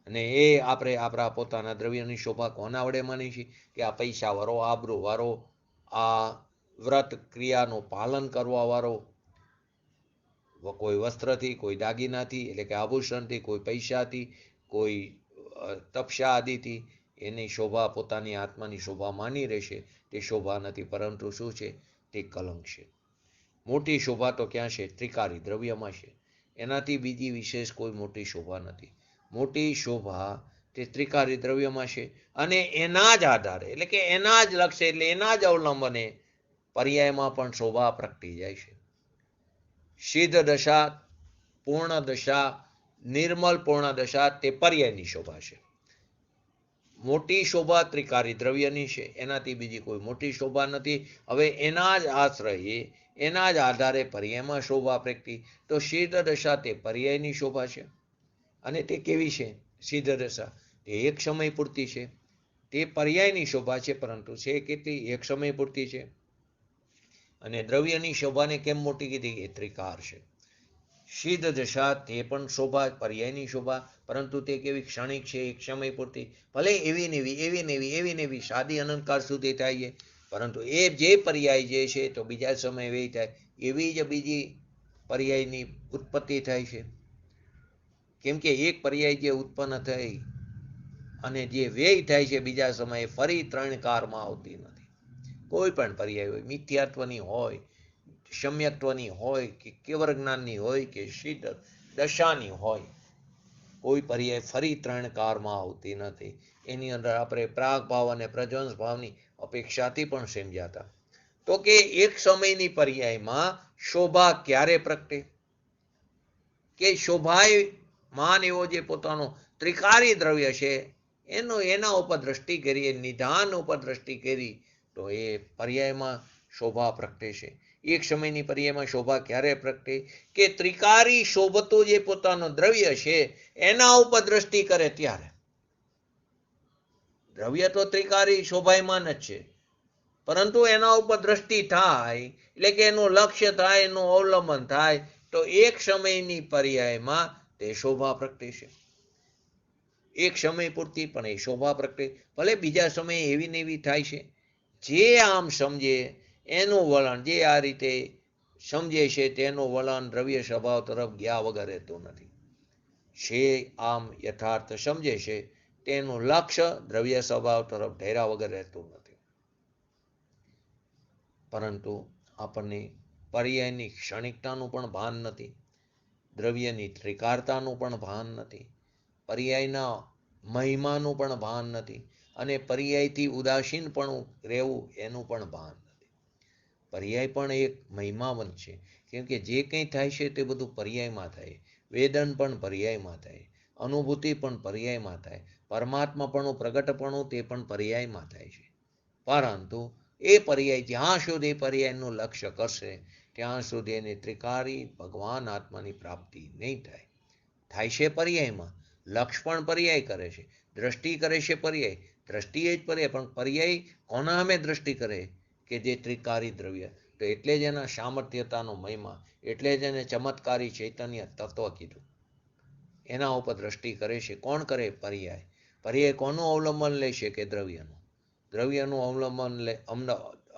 અને એ આપણે આપણા પોતાના દ્રવ્યની શોભા કોના વડે માની છીએ? કે આ પૈસાવાળો, આબરૂવાળો, આ વ્રત ક્રિયાનું પાલન કરવાવાળો, કોઈ વસ્ત્રથી, કોઈ દાગીનાથી, એટલે કે આભૂષણથી, કોઈ પૈસાથી, કોઈ તપસ્યા આદિથી એની શોભા પોતાની આત્માની શોભા માની રહેશે. તે શોભા નથી, પરંતુ શું છે? તે કલંક છે. મોટી શોભા તો ક્યાં છે? ત્રિકારી દ્રવ્યમાં છે. એનાથી બીજી વિશેષ કોઈ મોટી શોભા નથી. મોટી શોભા તે ત્રિકારી દ્રવ્યમાં છે, અને એના જ આધારે, એટલે કે એના જ લક્ષ્ય, એટલે એના જ અવલંબને પર્યાયમાં પણ શોભા પ્રગટી જાય છે. સિદ્ધ દશા, પૂર્ણ દશા, નિર્મલ પૂર્ણ દશા તે પર્યાયની શોભા છે. મોટી શોભા ત્રિકારી દ્રવ્યની છે, એનાથી બીજી કોઈ મોટી શોભા નથી. હવે એના જ આશ્રયે એના જ આધારે પર્યાયમાં શોભા પ્રગટી. તો સિદ્ધ દશા તે પર્યાયની શોભા છે. અને તે કેવી છે સિદ્ધ દશા? તે એક સમય પૂરતી છે. તે પર્યાયની શોભા છે, પરંતુ છે કેટલી? એક સમય પૂરતી છે. અને દ્રવ્યની શોભાને કેમ મોટી કીધી? એ ત્રિકાર છે. સિદ્ધ દશા તે પણ શોભા, પર્યાયની શોભા, પરંતુ તે કેવી? ક્ષણિક છે, એક સમય પૂરતી. ભલે એવી નેવી એવી નેવી એવી નેવી સાદી અનંતકાળ સુધી થાય છે, પરંતુ એ જે પર્યાય જે છે તો બીજા સમય વેય થાય. એવી જ બીજી પર્યાયની ઉત્પત્તિ થાય છે. કેમ કે એક પર્યાય જે ઉત્પન્ન થઈ અને જે વ્યય થાય છે બીજા સમયે, ફરી 3 કાળમાં આવતી નથી. કોઈ પણ પર્યાય હોય, મિથ્યાત્વની હોય, સમ્યક્ત્વની હોય, કે કેવળ જ્ઞાનની હોય, કે સિદ્ધ દશાની હોય, કોઈ પર્યાય ફરી 3 કાળમાં આવતી નથી. એની અંદર આપણે પ્રાગ ભાવ અને પ્રજ્વંસ ભાવની અપેક્ષાથી પણ સમજાતા. તો કે એક સમયની પર્યાયમાં શોભા ક્યારે પ્રગટે? કે શોભાયમાન એવો જે પોતાનો ત્રિકારી દ્રવ્ય છે એના ઉપર દ્રષ્ટિ કરીએ, નિધાન ઉપર દ્રષ્ટિ કરી, તો એ પર્યાયમાં શોભા પ્રગટે છે. એક સમયની પર્યાયમાં શોભા ક્યારે પ્રગટે? કે ત્રિકારી શોભતું જે પોતાનો દ્રવ્ય છે એના ઉપર દ્રષ્ટિ કરે ત્યારે. દ્રવ્ય તો ત્રિકારી શોભાયમાન જ છે, પરંતુ એના ઉપર દ્રષ્ટિ થાય એટલે કે એનું લક્ષ્ય થાય, એનું અવલંબન થાય, તો એક સમયની પર્યાયમાં તે શોભા પ્રગટે છે. એક સમય પૂરતી પણ એ શોભા પ્રગટે. ભલે બીજા સમયે એવી ને એવી થાય છે. જે આમ સમજે એનું વલણ, જે આ રીતે સમજે છે તેનું વલણ દ્રવ્ય સ્વભાવ તરફ ગયા વગર રહેતું નથી. જે આમ યથાર્થ સમજે છે તેનું લક્ષ્ય દ્રવ્ય સ્વભાવ તરફ ઢેરા વગર રહેતું નથી. પરંતુ આપણને પર્યાયની ક્ષણિકતાનું પણ ભાન નથી, દ્રવ્યની ત્રિકારતાનું પણ ભાન નથી, પર્યાયના મહિમાનું પણ ભાન નથી, અને પર્યાયથી ઉદાસીન પણ રહેવું એનું પણ ભાન નથી. પર્યાય પણ એક મહિમાવંત છે, કેમ કે જે કંઈ થાય છે તે બધું પર્યાયમાં થાય. વેદન પણ પર્યાયમાં થાય, અનુભૂતિ પણ પર્યાયમાં થાય, પરમાત્માપણું પ્રગટપણું તે પણ પર્યાયમાં થાય છે. પરંતુ એ પર્યાય જ્યાં સુધી પર્યાયનું લક્ષ્ય કરશે ત્યાં સુધી એની ત્રિકારી ભગવાન આત્માની પ્રાપ્તિ નહીં થાય. થાય છે પર્યાયમાં, લક્ષ પણ પર્યાય કરે છે, દ્રષ્ટિ કરે છે પર્યાય, દ્રષ્ટિએ જ પર્યાય, પણ પર્યાય કોના સામે દ્રષ્ટિ કરે? કે જે ત્રિકારી દ્રવ્ય. તો એટલે જ એના સામર્થ્યતાનો મહિમા, એટલે જ એને ચમત્કારી ચૈતન્ય તત્વ કીધું. એના ઉપર દ્રષ્ટિ કરે છે. કોણ કરે? પર્યાય. પર્યાય કોનું અવલંબન લે છે? કે દ્રવ્યનું. દ્રવ્યનું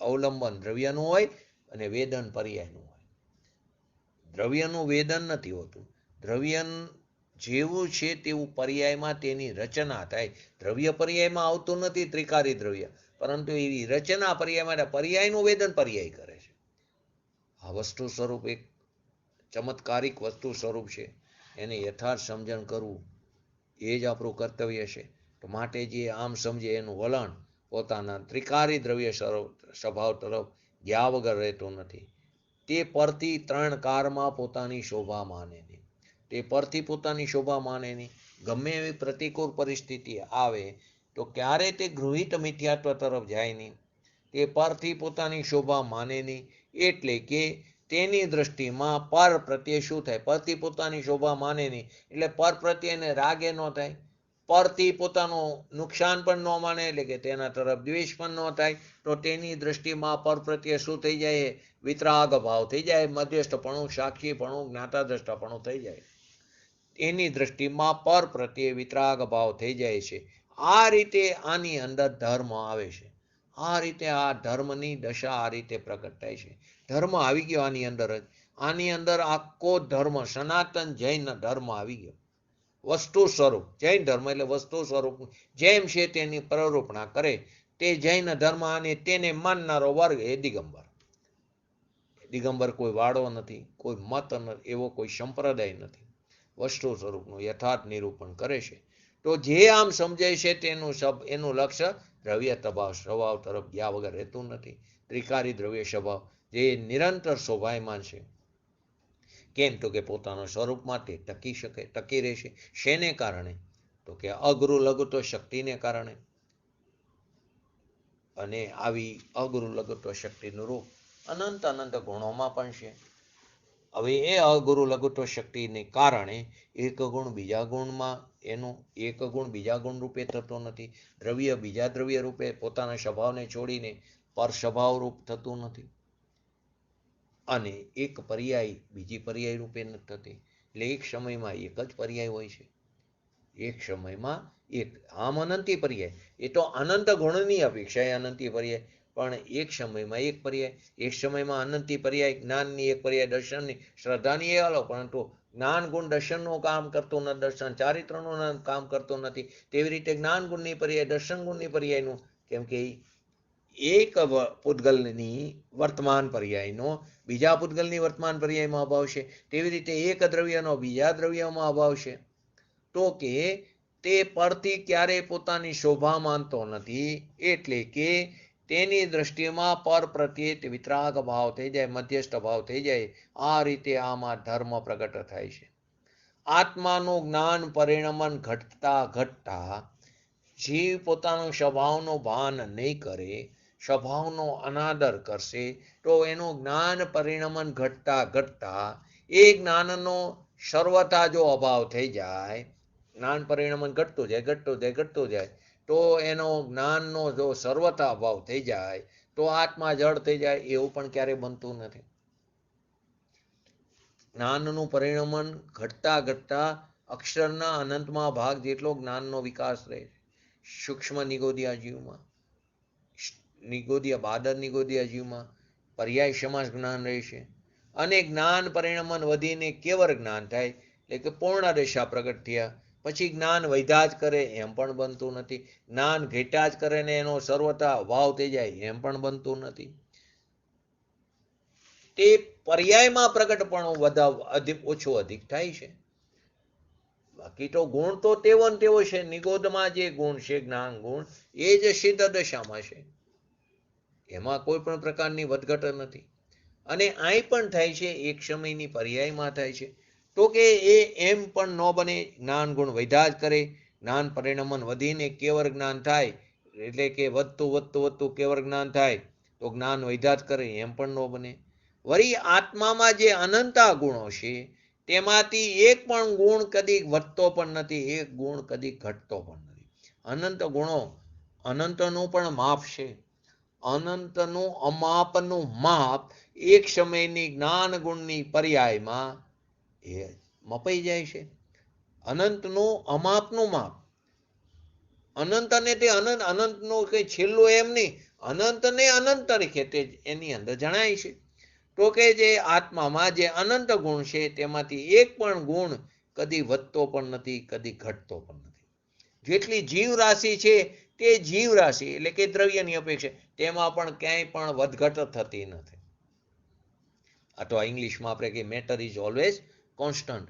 અવલંબન દ્રવ્યનું હોય અને વેદન પર્યાયનું હોય. દ્રવ્યનું વેદન નથી હોતું. દ્રવ્ય જેવું છે તેવું પર્યાયમાં તેની રચના થાય. દ્રવ્ય પર્યાયમાં આવતું નથી, ત્રિકારી દ્રવ્ય, પરંતુ એવી રચના પર્યાયમાં, પર્યાયનું વેદન પર્યાય કરે છે. આ વસ્તુ સ્વરૂપ એક ચમત્કારિક વસ્તુ સ્વરૂપ છે. એને યથાર્થ સમજણ કરવું એ જ આપણું કર્તવ્ય છે. તો માટે જે આમ સમજે એનું વલણ પોતાના ત્રિકારી દ્રવ્ય સ્વભાવ તરફ ગયા વગર રહેતું નથી. તે પરથી 3 કાળમાં પોતાની શોભા માને નહીં. તે પરથી પોતાની શોભા માને નહીં. ગમે એવી પ્રતિકૂળ પરિસ્થિતિ આવે તો ક્યારે તે ગૃહિત મિથ્યાત્વ તરફ જાય નહીં. તે પરથી પોતાની શોભા માને નહીં. એટલે કે તેની દ્રષ્ટિમાં પર પ્રત્યે શું થાય? પરથી પોતાની શોભા માને નહીં એટલે પર પ્રત્યે એને રાગ ન થાય. પરથી પોતાનું નુકસાન પણ ન માને એટલે કે તેના તરફ દ્વેષ પણ ન થાય. તો તેની દ્રષ્ટિમાં પર પ્રત્યે શું થઈ જાય? વિતરાગ ભાવ થઈ જાય, મધ્યસ્થપણું, સાક્ષીપણું, જ્ઞાતા દ્રષ્ટાપણું થઈ જાય. એની દ્રષ્ટિમાં પર પ્રત્યે વિતરાગ ભાવ થઈ જાય છે. આ રીતે આની અંદર ધર્મ આવે છે. આ રીતે આ ધર્મની દશા આ રીતે પ્રગટ થાય છે. ધર્મ આવી ગયો આની અંદર જ. આની અંદર આખો ધર્મ, સનાતન જૈન ધર્મ આવી ગયો. વસ્તુ સ્વરૂપ જૈન ધર્મ એટલે વસ્તુ સ્વરૂપ જેમ છે તેની પ્રરૂપણા કરે તે જૈન ધર્મ. અને તેને માનનારો વર્ગ એ દિગંબર. દિગંબર કોઈ વાળો નથી, કોઈ મત નથી, એવો કોઈ સંપ્રદાય નથી. વસ્તુ સ્વરૂપનું યથાર્થ નિરૂપણ કરે છે. તો જે આમ સમજે છે એનું લક્ષ્ય દ્રવ્ય સ્વભાવ તરફ ગયા વગર રહેતું નથી. ત્રિકારી દ્રવ્ય સ્વભાવ જે નિરંતર શોભાયમાન છે. કેમ? તો કે પોતાના સ્વરૂપ માટે ટકી રહેશે. શેને કારણે? તો કે અગુરુ લઘુ તો શક્તિને કારણે. અને આવી અગુરુ લઘુત્વ શક્તિનું રૂપ અનંત અનંત ગુણોમાં પણ છે. હવે એ અગુરુ લઘુત્વ શક્તિને કારણે એક ગુણ બીજા ગુણમાં એનું એક ગુણ બીજા ગુણ રૂપે થતો નથી, દ્રવ્ય બીજા દ્રવ્ય રૂપે પોતાના સ્વભાવને છોડીને પર સ્વભાવ રૂપ થતું નથી, અને એક પર્યાય બીજી પર્યાય રૂપે નથી થતી. એટલે એક સમયમાં એક જ પર્યાય હોય છે, એક સમયમાં એક. આમ અનંતી પર્યાય એ તો અનંત ગુણની અપેક્ષાએ અનંતી પર્યાય, પણ એક સમયમાં એક પર્યાય. એક સમયમાં અનંતી પર્યાય જ્ઞાનની, એક પર્યાય દર્શનની, શ્રદ્ધાની એ અલગ, પરંતુ જ્ઞાન ગુણ દર્શનનું કામ કરતું નથી, દર્શન ચારિત્રનું કામ કરતું નથી. તેવી રીતે જ્ઞાન ગુણની પર્યાય દર્શન ગુણની પર્યાયનું, કેમ કે એક પૂતગલની વર્તમાન પર્યાયનો બીજા પૂતગલની વર્તમાન પર્યાયમાં અભાવ છે, તેવી રીતે એક દ્રવ્યનો બીજા દ્રવ્યમાં અભાવ છે. તો કે તે પરથી ક્યારેય પોતાની શોભા માનતો નથી, એટલે કે તેની દ્રષ્ટિમાં પર પ્રત્યે વિતરાગ ભાવ થઈ જાય, મધ્યસ્થ ભાવ થઈ જાય. આ રીતે આમાં ધર્મ પ્રગટ થાય છે. આત્માનું જ્ઞાન પરિણમન ઘટતા ઘટતા જીવ પોતાનો સ્વભાવનો ભાન નહીં કરે, સ્વભાવનો અનાદર કરશે, તો એનું જ્ઞાન પરિણમન ઘટતા ઘટતા એ જ્ઞાનનો સર્વતા જો અભાવ થઈ જાય, જ્ઞાન પરિણમન ઘટતું જાય ઘટતું જાય ઘટતું જાય, તો એનો જ્ઞાનનો જો સર્વતા અભાવ થઈ જાય તો આત્મા જળ થઈ જાય, એવું પણ ક્યારેય બનતું નથી. જ્ઞાનનું પરિણમન ઘટતા ઘટતા અક્ષરના અનંતમાં ભાગ જેટલો જ્ઞાનનો વિકાસ રહે છે. સૂક્ષ્મ નિગોદિયા જીવમાં, નિગોદિયા બાદર નિગોદિયા જીવમાં પર્યાય સમાસ જ્ઞાન રહે છે, અને જ્ઞાન પરિણમન વધીને કેવળ જ્ઞાન થાય, એટલે કે પૂર્ણ દશા પ્રગટ થયા પછી જ્ઞાન વૈધા જ કરે એમ પણ બનતું નથી, જ્ઞાન ઘેટા જ કરે ને એનો સર્વતા અભાવ થઈ જાય એમ પણ બનતું નથી. તે પર્યાયમાં પ્રગટપણું ઓછું અધિક થાય છે. બાકી તો ગુણ તો તેવો ને તેવો છે. નિગોદમાં જે ગુણ છે જ્ઞાન ગુણ, એ જ સિદ્ધ દશામાં છે, એમાં કોઈ પણ પ્રકારની વધઘટ નથી. અને અહીં પણ થાય છે, એક સમયની પર્યાયમાં થાય છે. તો કે એ એમ પણ ન બને, જ્ઞાન ગુણ વૈધા જ કરે, જ્ઞાન પરિણમન વધીને કેવળ જ્ઞાન થાય, એટલે કે વધતું વધતું વધતું કેવળ જ્ઞાન થાય તો જ્ઞાન વૈધા જ કરે એમ પણ ન બને. વળી આત્મામાં જે અનંતા ગુણો છે તેમાંથી એક પણ ગુણ કદી વધતો પણ નથી, એક ગુણ કદી ઘટતો પણ નથી. અનંત ગુણો, અનંતનું પણ માપ છે. અનંતનું અમાપનું માપ એક સમયની જ્ઞાન ગુણની પર્યાયમાં એ મપાઈ જાય છે. અનંતનું અમાપનું માપ, અનંત અને તે અનંત, અનંતનું કઈ છેલ્લું એમ નહીં, અનંતને અનંત તરીકે તે એની અંદર જણાય છે. તો કે જે આત્મામાં જે અનંત ગુણ છે તેમાંથી એક પણ ગુણ કદી વધતો પણ નથી, કદી ઘટતો પણ નથી. જેટલી જીવ રાશિ છે તે જીવ રાશિ એટલે કે દ્રવ્યની અપેક્ષા, તેમાં પણ ક્યાંય પણ વધઘટ થતી નથી. અથવા ઇંગ્લિશમાં આપણે કહીએ matter is always constant,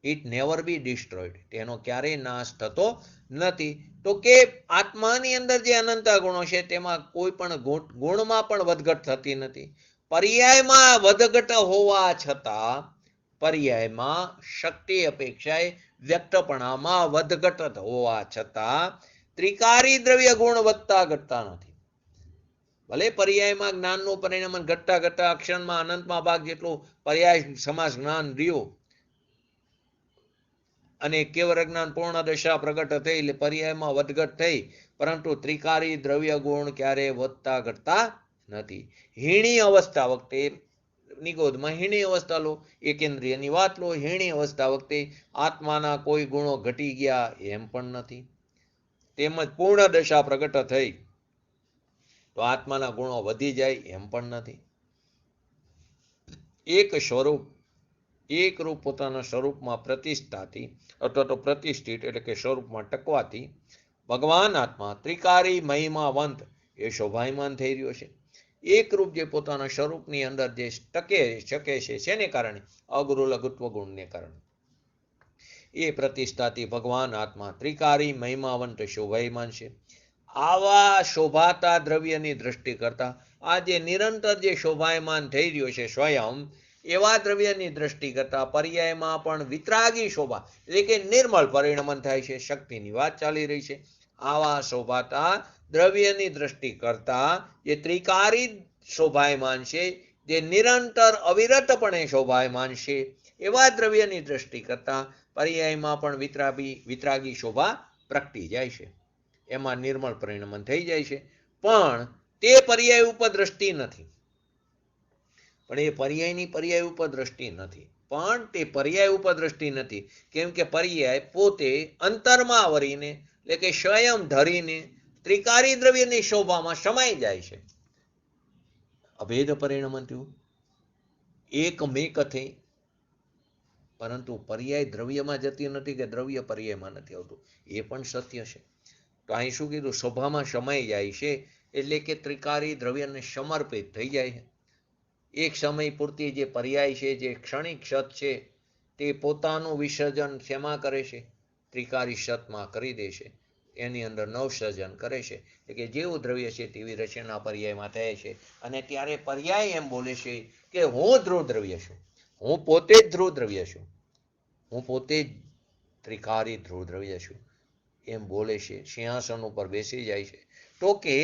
it never be destroyed, તેનો ક્યારેય નાશ થતો નથી. તો કે આત્માની અંદર જે અનંતા ગુણો છે તેમાં કોઈ પણ ગુણમાં પણ વધઘટ થતી નથી. પર્યાયમાં વધઘટ હોવા છતાં, પર્યાયમાં શક્તિ અપેક્ષાએ વ્યક્તપણામાં વધઘટ હોવા છતાં ત્રિકારી દ્રવ્ય ગુણ વધતા ઘટતા નથી. ભલે પર્યાયમાં જ્ઞાનનું પરિણમન ઘટતા ઘટતા અક્ષરમાં અનંતમાં ભાગ જેટલું પર્યાય સમાસ જ્ઞાન રહ્યું, અને કેવળ જ્ઞાન પૂર્ણ દશા પ્રગટ થઈ એટલે પર્યાયમાં વધઘટ થઈ, પરંતુ ત્રિકારી દ્રવ્ય ગુણ ક્યારે વધતા ઘટતા નથી. હીણી અવસ્થા વખતે, નિગોદમાં હીણી અવસ્થા લો, એકેન્દ્રિયની વાત લો, હીણી અવસ્થા વખતે આત્માના કોઈ ગુણો ઘટી ગયા એમ પણ નથી. તેમજ પૂર્ણ દશા પ્રગટ થઈ તો આત્માના ગુણો વધી જાય એમ પણ નથી. એક સ્વરૂપ, એક રૂપ પોતાના સ્વરૂપમાં પ્રતિષ્ઠાથી અથવા તો પ્રતિષ્ઠિત એટલે કે સ્વરૂપમાં ટકવાથી ભગવાન આત્મા ત્રિકારી મહિમાવંત એ શોભાયમાન થઈ રહ્યો છે. એક રૂપ જે પોતાના સ્વરૂપની અંદર જે ટકે શકે છે, શેને કારણે? અગુરુ લઘુત્વ ગુણને કારણે. એ પ્રતિષ્ઠાથી ભગવાન આત્મા ત્રિકારી મહિમાવંત શોભાયમાન છે. આવા શોભાતા દ્રવ્યની દ્રષ્ટિ કરતા આ જે નિરંતર જે શોભાયમાન થઈ રહ્યો છે સ્વયં, એવા દ્રવ્યની દ્રષ્ટિ કરતા પર્યાયમાં પણ વિતરાગી શોભા એટલે કે નિર્મળ પરિણમન થાય છે. શક્તિની વાત ચાલી રહી છે. આવા શોભાતા દ્રવ્યની દ્રષ્ટિ કરતા જે ત્રિકારી શોભાયમાન છે, જે નિરંતર અવિરતપણે શોભાયમાન છે, એવા દ્રવ્યની દ્રષ્ટિ કરતા પર્યાયમાં પણ વિતરાગી શોભા પ્રગટી જાય છે, એમાં નિર્મળ પરિણમન થઈ જાય છે. પણ તે પર્યાય ઉપર દ્રષ્ટિ નથી, પણ એ પર્યાયની પર્યાય ઉપર દ્રષ્ટિ નથી, પણ તે પર્યાય ઉપર દ્રષ્ટિ નથી. કેમ કે પર્યાય પોતે અંતરમાં વરીને, એટલે કે સ્વયં ધરીને ત્રિકારી દ્રવ્યની શોભામાં સમાઈ જાય છે. અભેદ પરિણમન થયું, એકમેક થઈ. પરંતુ પર્યાય દ્રવ્યમાં જતી નથી કે દ્રવ્ય પર્યાયમાં નથી આવતું, એ પણ સત્ય છે. તો અહીં શું કીધું? શોભામાં સમાઈ જાય છે, એટલે કે ત્રિકારી દ્રવ્યને સમર્પિત થઈ જાય છે. એક સમય પૂરતી જે પર્યાય છે, જે ક્ષણિક સત છે, તે પોતાનું વિસર્જન શેમાં કરે છે? ત્રિકારી સતમાં કરી દે છે. એની અંદર નવસર્જન કરે છે, એટલે કે જેવું દ્રવ્ય છે તેવી રચના પર્યાયમાં થાય છે. અને ત્યારે પર્યાય એમ બોલે છે કે હું ધ્રુવ દ્રવ્ય છું, હું પોતે જ ધ્રુવ દ્રવ્ય છું, હું પોતે જ ત્રિકારી ધ્રુવ દ્રવ્ય છું, એમ બોલે છે. સિંહાસન ઉપર બેસી જાય છે. તો કે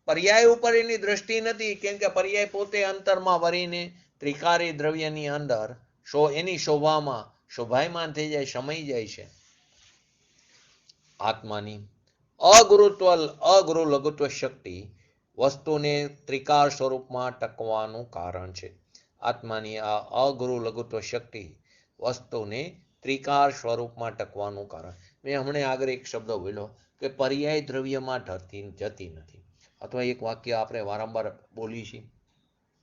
પર્યાય ઉપર એની દ્રષ્ટિ નથી, કેમ કે પર્યાય પોતે અંતરમાં વરીને ત્રિકારી દ્રવ્યની અંદર એની શોભામાં શોભાયમાન થઈ જાય, સમાઈ જાય છે. આત્માની અગુરુ લઘુત્વ શક્તિ વસ્તુને ત્રિકાર સ્વરૂપમાં ટકવાનું કારણ છે. આત્માની આ અગુરુ લઘુત્વ શક્તિ વસ્તુને ત્રિકાર સ્વરૂપમાં ટકવાનું કારણ. મેં હમણાં આગળ એક શબ્દ બોલ્યો કે પર્યાય દ્રવ્યમાં જતી નથી, અથવા એક વાક્ય આપણે વારંવાર બોલી છીએ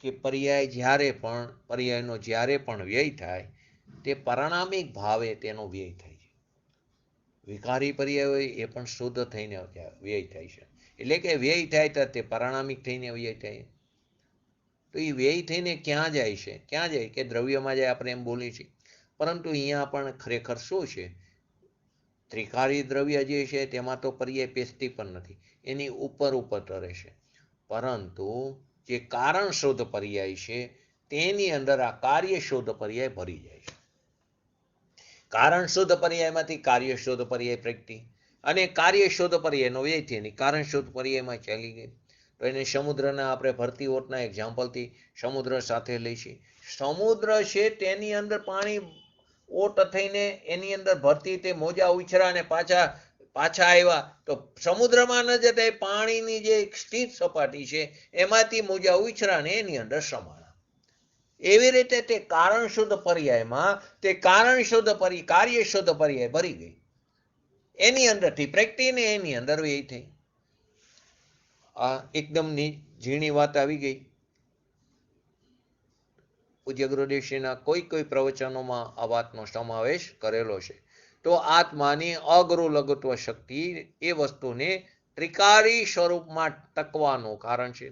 કે પર્યાયનો જ્યારે પણ વ્યય થાય તે પારણામિક ભાવે તેનો વ્યય થાય છે. વિકારી પર્યાય હોય એ પણ શુદ્ધ થઈને વ્યય થાય છે, એટલે કે વ્યય થાય તો તે પારણામિક થઈને વ્યય થાય. તો એ વ્યય થઈને ક્યાં જાય છે? ક્યાં જાય? કે દ્રવ્યમાં જાય, આપણે એમ બોલીએ છીએ. પરંતુ અહીંયા પણ ખરેખર શું છે? ત્રિકારી દ્રવ્ય જે છે તેમાં તો પર્યાય પેસતી પણ નથી, એની ઉપર તરે છે. પરંતુ જે કારણ શોધ પર્યાય છે તેની અંદર આ કાર્ય શોધ પર્યાય ભરી જાય છે. કારણ શોધ પર્યાયમાંથી કાર્ય શોધ પર્યાય પ્રગટી, અને કાર્ય શોધ પર્યાયનો વ્યય થઈને કારણ શોધ પર્યાયમાં ચાલી ગઈ. તો એને સમુદ્રના આપણે ભરતી ઓટના એક્ઝામ્પલથી સમુદ્ર સાથે લઈશી. સમુદ્ર છે તેની અંદર પાણી ઓટ થઈને એની અંદર ભરતી તે મોજા ઉછરા અને પાછા આવ્યા, તો સમુદ્રમાં ન જતા પાણીની જે સ્થિત સપાટી છે એમાંથી મોજા ઉછરા ને એની અંદર સમાણા. એવી રીતે તે કારણ શુદ્ધ પર્યાયમાં તે કાર્ય શુદ્ધ પર્યાય ભરી ગઈ, એની અંદરથી પ્રગટીને એની અંદર વ્યય થઈ. આ એકદમ ઝીણી વાત આવી ગઈ. પૂજ્ય ગુરુદેવશ્રીના કોઈ પ્રવચનોમાં આ વાતનો સમાવેશ કરેલો છે. તો આત્માની અગુરુ લઘુત્વ શક્તિ એ વસ્તુને ત્રિકારી સ્વરૂપમાં ટકવાનું કારણ છે.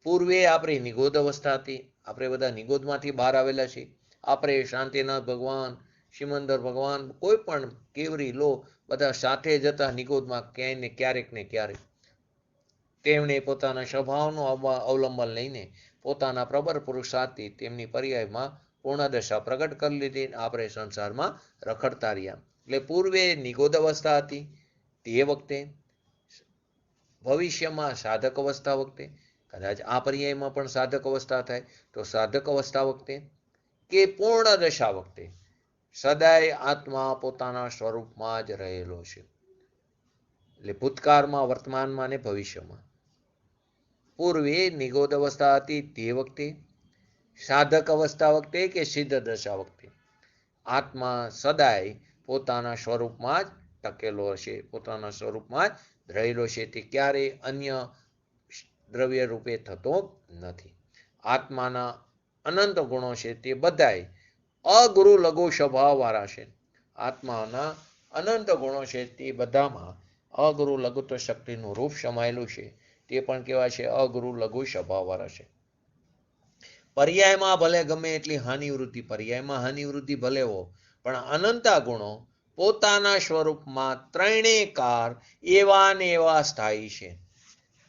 પૂર્વે આપણી નિગોદ અવસ્થા હતી, આપણે બધા નિગોદમાંથી બહાર આવેલા છીએ. આપણે શાંતિનાથ ભગવાન, સિમંદર ભગવાન, કોઈ પણ કેવરી લો, બધા સાથે જતા નિગોદમાં ક્યાંય ને ક્યારેક. તેમણે પોતાના સ્વભાવનું અવલંબન લઈને પોતાના પ્રબળ પુરુષાર્થથી તેમની પર્યાયમાં પૂર્ણદશા પ્રગટ કરી લીધી. આપણે સંસારમાં રખડતા રહ્યા. એટલે પૂર્વે નિગોદ અવસ્થા હતી, તે વખતે ભવિષ્યમાં સાધક અવસ્થા વખતે, કદાચ આ પર્યાયમાં પણ સાધક અવસ્થા થાય, તો સાધક અવસ્થા વખતે કે પૂર્ણ દશા વખતે સદાય આત્મા પોતાના સ્વરૂપમાં જ રહેલો છે. એટલે ભૂતકાળમાં, વર્તમાનમાં અને ભવિષ્યમાં. પૂર્વે નિગોદ અવસ્થા હતી તે વખતે, સાધક અવસ્થા વખતે કે સિદ્ધ દશા વખતે આત્મા સદાય પોતાના સ્વરૂપમાં જ ટકેલો હશે, પોતાના સ્વરૂપમાં જ રહેલો છે. તે ક્યારેય અન્ય દ્રવ્ય રૂપે થતો નથી. આત્માના અનંત ગુણો છે તે બધાય અગુરુ લઘુ સ્વભાવવાળા છે. આત્માના અનંત ગુણો છે તે બધામાં અગુરુ લઘુત્વ શક્તિનું રૂપ સમાયેલું છે. તે પણ કેવા છે? અગુરુ લઘુ સ્વભાવવાળા છે. પર્યાયમાં ભલે ગમે એટલી હાનિવૃત્તિ, પર્યાયમાં હાનિવૃત્તિ ભલે હો, પણ અનંતા ગુણો પોતાના સ્વરૂપમાં ત્રણેયકાર એવા ને એવા સ્થાયી છે.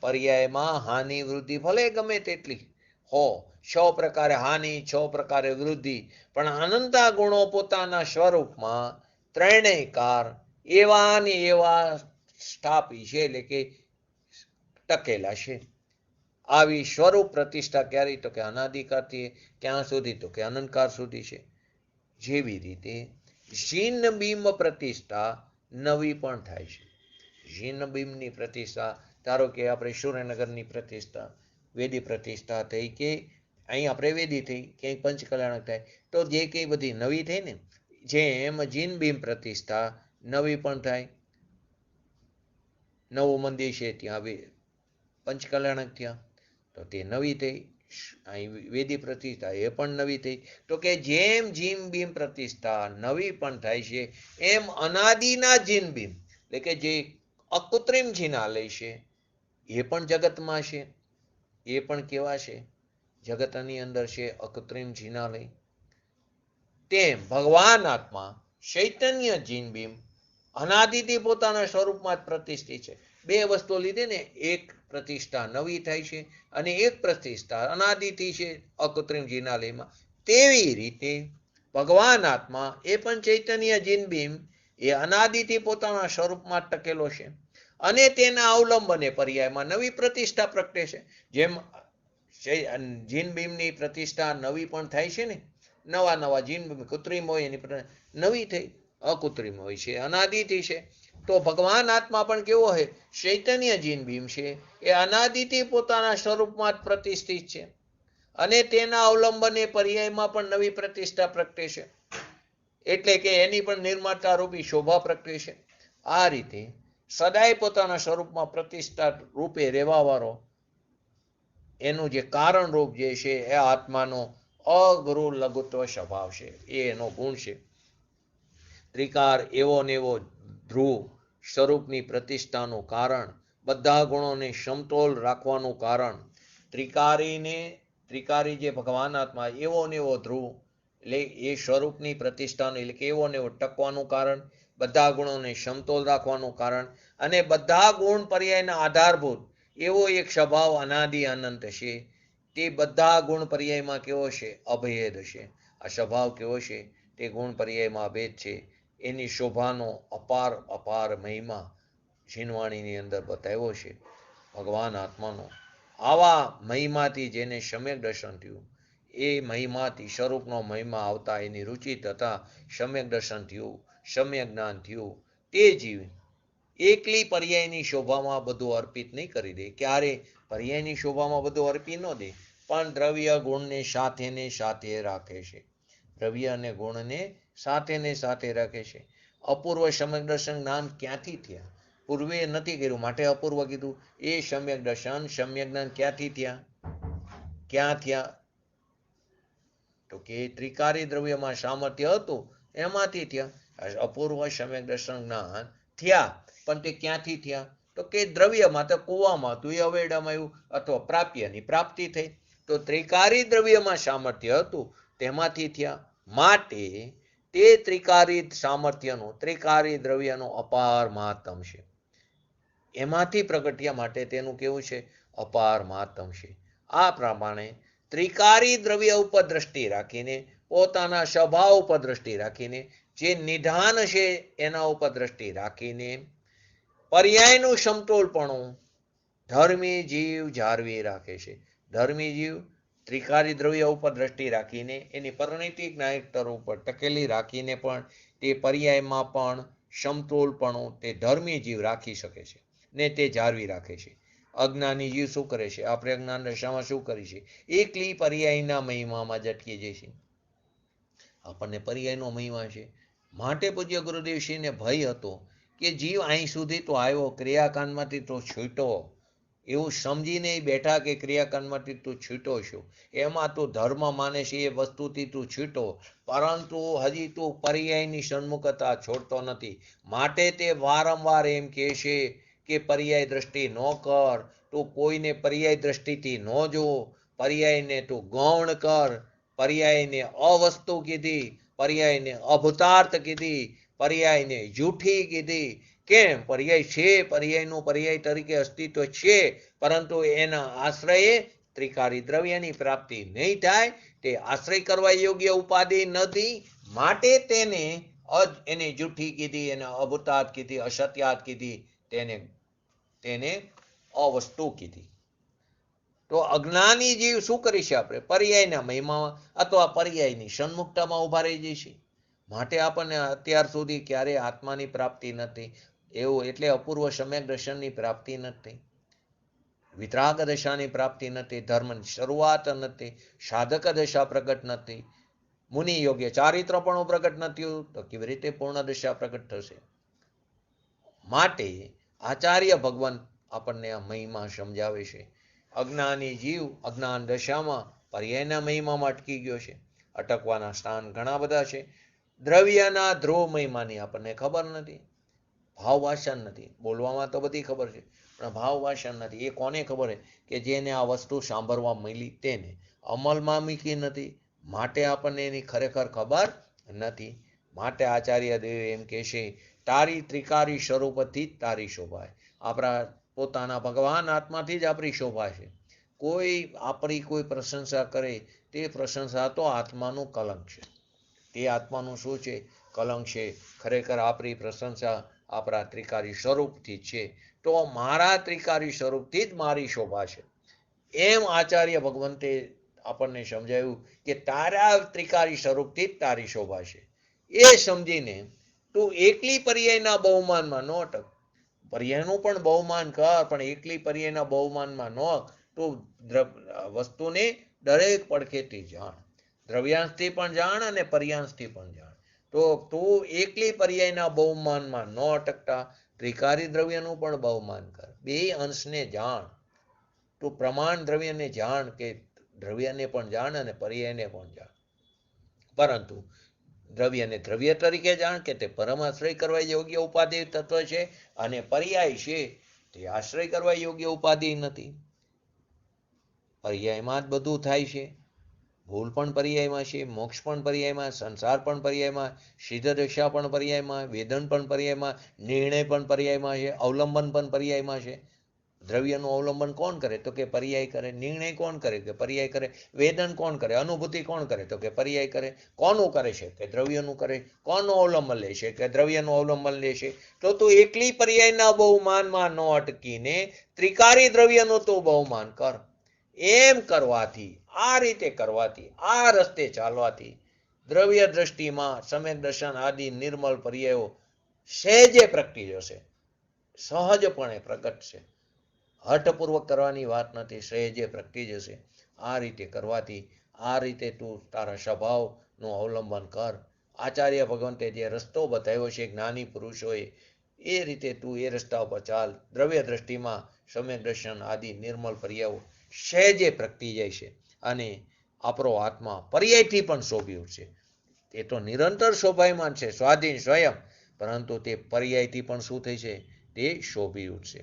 પર્યાયમાં હાનિવૃત્તિ ભલે ગમે તેટલી હો, 6 પ્રકારે હાનિ, 6 પ્રકારે વૃદ્ધિ, પણ અનંતા ગુણો પોતાના સ્વરૂપમાં ત્રણેયકાર એવા ને એવા સ્થાપી છે, એટલે કે ટકેલા છે. આવી સ્વરૂપ પ્રતિષ્ઠા ક્યારે? તો કે અનાદિકાળથી. ક્યાં સુધી? તો કે અનંતકાળ સુધી છે. જેવી રીતે જીન બિંબ પ્રતિષ્ઠા નવી પણ થાય છે. જીન બિંબની પ્રતિષ્ઠા, ધારો કે આપણે સુરેન્દ્રનગરની પ્રતિષ્ઠા, વેદી પ્રતિષ્ઠા થઈ કે અહીં આપણે વેદી થઈ, ક્યાંય પંચકલ્યાણક થાય, તો જે કંઈ બધી નવી થઈ ને, જેમ જીન બિંબ પ્રતિષ્ઠા નવી પણ થાય. નવું મંદિર છે ત્યાં પંચકલ્યાણક થયા, તો તે નવી થઈ. અહીં વેદી પ્રતિષ્ઠા એ પણ નવી થઈ. તો કે જેમ જીન બિંબ પ્રતિષ્ઠા નવી પણ થાય છે, એમ અનાદિના જીન બિંબ એટલે કે જે અકૃત્રિમ જિનાલય છે એ પણ જગતમાં છે. એ પણ કેવા છે? જગતની અંદર છે અકૃત્રિમ જિનાલય. તેમ ભગવાન આત્મા ચૈતન્ય જીન બિંબ અનાદિથી પોતાના સ્વરૂપમાં જ પ્રતિષ્ઠિત છે. બે વસ્તુ લીધે ને, એક પ્રતિષ્ઠા નવી થાય છે અને એક પ્રતિષ્ઠા અનાદિથી છે અકૃત્રિમ જિનાલયમાં. તેવી રીતે ભગવાન આત્મા એ પણ ચૈતન્ય જીન બિંબ એ અનાદિથી પોતાના સ્વરૂપમાં ટકેલો છે અને તેના અવલંબને પર્યાયમાં નવી પ્રતિષ્ઠા પ્રગટે છે. જેમ જીન બિંબની પ્રતિષ્ઠા નવી પણ થાય છે ને, નવા નવા જીન બિંબ કૃત્રિમ હોય એની નવી થઈ, અકૃત્રિમ હોય છે, અનાદિથી છે. તો ભગવાન આત્મા પણ કેવો છે? ચૈતન્ય જીન બિંબ છે એ અનાદિથી પોતાના સ્વરૂપમાં જ પ્રતિષ્ઠિત છે અને તેના અવલંબને પર્યાયમાં પણ નવી પ્રતિષ્ઠા પ્રગટે છે. એટલે કે એની પણ નિર્માતા રૂપી શોભા પ્રગટે છે. આ રીતે સદાય પોતાના સ્વરૂપમાં પ્રતિષ્ઠા રૂપે રહેવા વાળો એનું જે કારણ રૂપ જે છે એ આત્માનો અગુરુ લઘુત્વ સ્વભાવ છે, એ એનો ગુણ છે. ત્રિકાર એવો ને એવો ધ્રુવ સ્વરૂપની પ્રતિષ્ઠાનું કારણ, બધા ગુણોને સમતોલ રાખવાનું કારણ, ત્રિકારી જે ભગવાન આત્મા એવો ને એવો ધ્રુવ એટલે એ સ્વરૂપની પ્રતિષ્ઠાનું એટલે કે એવો ને એવો ટકવાનું કારણ, બધા ગુણોને સમતોલ રાખવાનું કારણ અને બધા ગુણ પર્યાયના આધારભૂત એવો એક સ્વભાવ અનાદિ અનંત છે. તે બધા ગુણ પર્યાયમાં કેવો છે? અભેદ છે. આ સ્વભાવ કેવો છે? તે ગુણ પર્યાયમાં અભેદ છે. એની શોભાનો અપાર અપાર મહિમા જીનવાણીની અંદર બતાવ્યો છે ભગવાન આત્માનો. આવા મહિમાથી જેને સમ્યક દર્શન થયું, એ મહિમાથી સ્વરૂપનો મહિમા આવતા એની રુચિ થતા સમ્યક દર્શન થયું, સમ્યક જ્ઞાન થયું. તે જીવ એકલી પર્યાયની શોભામાં બધું અર્પિત નહીં કરી દે. ક્યારે? પર્યાયની શોભામાં બધું અર્પી ન દે, પણ દ્રવ્ય ગુણને સાથે ને સાથે રાખે છે. દ્રવ્ય અને ગુણને સાથે ને સાથે રાખે છે. અપૂર્વ સમ્યક દર્શન જ્ઞાન ક્યાંથી થયા? પૂર્વે નથી કર્યું માટે અપૂર્વ કીધું. એ સમ્યક દર્શન સમ્યક જ્ઞાન ક્યાંથી થયા? ક્યાં થયા? તો કે ત્રિકારી દ્રવ્યમાં સામર્થ્ય હતું એમાંથી થયા. અપૂર્વ સમ્યક દર્શન જ્ઞાન થયા, પણ તે ક્યાંથી થયા? તો કે દ્રવ્યમાં, તો કુવામાં હતું એ અવેડામાં આવ્યું, અથવા પ્રાપ્યની પ્રાપ્તિ થઈ. તો ત્રિકારી દ્રવ્યમાં સામર્થ્ય હતું તેમાંથી થયા. માટે તે ત્રિકારી સામર્થ્યનું, ત્રિકારી દ્રવ્યનું અપાર મહાત્મ છે. એમાંથી પ્રગટ્યા માટે તેનું કેવું છે? અપાર મહાત્મ છે. આ પ્રમાણે ત્રિકારી દ્રવ્ય ઉપર દ્રષ્ટિ રાખીને, પોતાના સ્વભાવ ઉપર દ્રષ્ટિ રાખીને, જે નિધાન છે એના ઉપર દ્રષ્ટિ રાખીને પર્યાયનું સમતોલપણું ધર્મી જીવ જાળવી રાખે છે. ધર્મી જીવ ત્રિકારી દ્રવ્ય ઉપર દ્રષ્ટિ રાખીને એની પરિણિતિ જ્ઞાયકતર ઉપર ટકેલી રાખીને પણ તે પર્યાયમાં પણ સમતોલપણું તે ધર્મી જીવ રાખી શકે છે ને તે જાળવી રાખે છે. અજ્ઞાની જીવ શું કરે છે? આપણે અજ્ઞાન દશામાં શું કરી છે? એકલી પર્યાયના મહિમામાં જ અટકી જાય છે. આપણને પર્યાયનો મહિમા છે. માટે પૂજ્ય ગુરુદેવશ્રીને ભય હતો કે જીવ અહીં સુધી તો આવ્યો, ક્રિયાકાંડમાંથી તો છૂટો, એવું સમજીને બેઠા કે ક્રિયાકાંડમાંથી તું છૂટો છું, એમાં તું ધર્મ માને છે એ વસ્તુથી તું છૂટો, પરંતુ હજી તું પર્યાયની સન્મુખતા છોડતો નથી. માટે તે વારંવાર એમ કહે છે કે પર્યાય દ્રષ્ટિ ન કર, તું કોઈને પર્યાય દ્રષ્ટિથી ન જો, પર્યાયને તું ગૌણ કર, પર્યાયને અવસ્તુ કીધી, પર્યાયને અભૂતાર્થ કીધી, પર્યાયને જૂઠી કીધી. કેમ? પર્યાય છે, પર્યાયનું પર્યાય તરીકે અસ્તિત્વ છે, પરંતુ એના આશ્રયે ત્રિકારી દ્રવ્યની પ્રાપ્તિ નહીં થાય. તે આશ્રય કરવા યોગ્ય ઉપાધિ નથી, માટે એને જૂઠી કીધી, એને અભૂતાર્થ કીધી, અસત્યાર્થ કીધી, તેને અવસ્તુ કીધી. તો અજ્ઞાની જીવ શું કરી છે? આપણે પર્યાયના મહિમામાં અથવા પર્યાયની સન્મુખતામાં ઉભા રહી જઈશું. માટે આપણને અત્યાર સુધી ક્યારેય આત્માની પ્રાપ્તિ નથી, એવું એટલે અપૂર્વ સમ્યક દર્શનની પ્રાપ્તિ નથી, વિતરાગ દશાની પ્રાપ્તિ નથી, ધર્મની શરૂઆત નથી, સાધક દશા પ્રગટ નથી, મુનિ યોગ્ય ચારિત્ર પણ પ્રગટ નથી, તો કેવી રીતે પૂર્ણ દશા પ્રગટ થશે? માટે આચાર્ય ભગવાન આપણને આ મહિમા સમજાવે છે. અજ્ઞાની જીવ અજ્ઞાન દશામાં પર્યાયના મહિમામાં અટકી ગયો છે. અટકવાના સ્થાન ઘણા બધા છે. દ્રવ્યના ધ્રુવ મહિમાની આપણને ખબર નથી, ભાવ વાસન નથી. બોલવામાં તો બધી ખબર છે, પણ ભાવ વાસન નથી. એ કોને ખબર છે? કે જેને આ વસ્તુ સાંભળવા મળી તેને. અમલમાં મૂકી નથી, માટે આપણને એની ખરેખર ખબર નથી. માટે આચાર્ય દેવ એમ કહે છે, તારી ત્રિકારી સ્વરૂપથી જ તારી શોભા. આપણા પોતાના ભગવાન આત્માથી જ આપણી શોભા છે. કોઈ આપણી કોઈ પ્રશંસા કરે તે પ્રશંસા તો આત્માનું કલંક છે. તે આત્માનું શું છે? કલંક છે. ખરેખર આપણી પ્રશંસા આપણા ત્રિકારી સ્વરૂપથી જ છે. તો મારા ત્રિકારી સ્વરૂપથી જ મારી શોભા છે. એમ આચાર્ય ભગવંતે આપણને સમજાવ્યું કે તારા ત્રિકારી સ્વરૂપથી જ તારી શોભા છે. એ સમજીને તું એકલી પર્યાયના બહુમાનમાં ન અટક. પર્યાયનું પણ બહુમાન કર, પણ એકલી પર્યાયના બહુમાનમાં ન. તું વસ્તુને દરેક પડખેથી જાણ, દ્રવ્યાંશથી પણ જાણ અને પર્યાંશથી પણ જાણ. તો તું એકલી પર્યાયના બહુમાનમાં ન અટકતા ત્રિકારી દ્રવ્યનું પણ બહુમાન કર. બે અંશને જાણ. તું પ્રમાણ દ્રવ્યને જાણ, કે દ્રવ્યને પણ જાણ અને પર્યાયને પણ જાણ. પરંતુ દ્રવ્યને દ્રવ્ય તરીકે જાણ કે તે પરમાશ્રય કરવા યોગ્ય ઉપાધિ તત્વ છે, અને પર્યાય છે તે આશ્રય કરવા યોગ્ય ઉપાધિ નથી. પર્યાયમાં જ બધું થાય છે. ભૂલ પણ પર્યાયમાં છે, મોક્ષ પણ પર્યાયમાં, સંસાર પણ પર્યાયમાં, સિદ્ધ દશા પણ પર્યાયમાં, વેદન પણ પર્યાયમાં, નિર્ણય પણ પર્યાયમાં છે, અવલંબન પણ પર્યાયમાં છે. દ્રવ્યનું અવલંબન કોણ કરે? તો કે પર્યાય કરે. નિર્ણય કોણ કરે? કે પર્યાય કરે. વેદન કોણ કરે? અનુભૂતિ કોણ કરે? તો કે પર્યાય કરે. કોનું કરે છે? કે દ્રવ્યનું કરે. કોનું અવલંબન લે છે? કે દ્રવ્યનું અવલંબન લે છે. તો તું એકલી પર્યાયના બહુમાનમાં ન અટકીને ત્રિકારી દ્રવ્યનું તું બહુમાન કર. એમ કરવાથી, આ રીતે કરવાથી, આ રસ્તે ચાલવાથી દ્રવ્ય દ્રષ્ટિમાં સમ્યક દર્શન આદિ નિર્મળ પર્યાયો સહેજે પ્રગટી જશે, સહજપણે પ્રગટ છે. હઠપૂર્વક કરવાની વાત નથી, સહેજે પ્રગટી જશે. આ રીતે કરવાથી, આ રીતે તું તારા સ્વભાવનું અવલંબન કર. આચાર્ય ભગવંતે જે રસ્તો બતાવ્યો છે જ્ઞાની પુરુષોએ, એ રીતે તું એ રસ્તા ઉપર ચાલ. દ્રવ્ય દ્રષ્ટિમાં સમ્યક દર્શન આદિ નિર્મળ પર્યાયો સહેજે પ્રગટી જાય છે, અને આપણો આત્મા પર્યાયથી પણ શોભી ઉઠશે. તે તો નિરંતર શોભાયમાન છે, સ્વાધીન સ્વયં, પરંતુ તે પર્યાયથી પણ શું થઈ છે? તે શોભી ઉઠશે.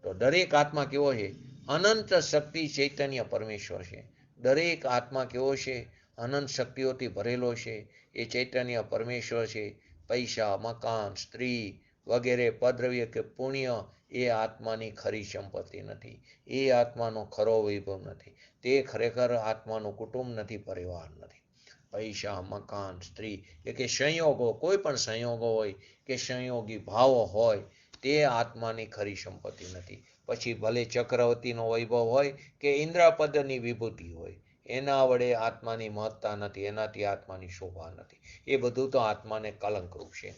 તો દરેક આત્મા કેવો છે? અનંત શક્તિ ચૈતન્ય પરમેશ્વર છે. દરેક આત્મા કેવો છે? અનંત શક્તિઓથી ભરેલો છે. એ ચૈતન્ય પરમેશ્વર છે. પૈસા, મકાન, સ્ત્રી વગેરે પદ્રવ્ય કે પુણ્ય એ આત્માની ખરી સંપત્તિ નથી. એ આત્માનો ખરો વૈભવ નથી. તે ખરેખર આત્માનું કુટુંબ નથી, પરિવાર નથી. પૈસા, મકાન, સ્ત્રી એ કે સંયોગો, કોઈ પણ સંયોગો હોય કે સંયોગી ભાવો હોય, તે આત્માની ખરી સંપત્તિ નથી. પછી ભલે ચક્રવર્તીનો વૈભવ હોય કે ઇન્દ્રપદની વિભૂતિ હોય, એના વડે આત્માની મહત્તા નથી, એનાથી આત્માની શોભા નથી. એ બધું તો આત્માને કલંકરૂપ છે.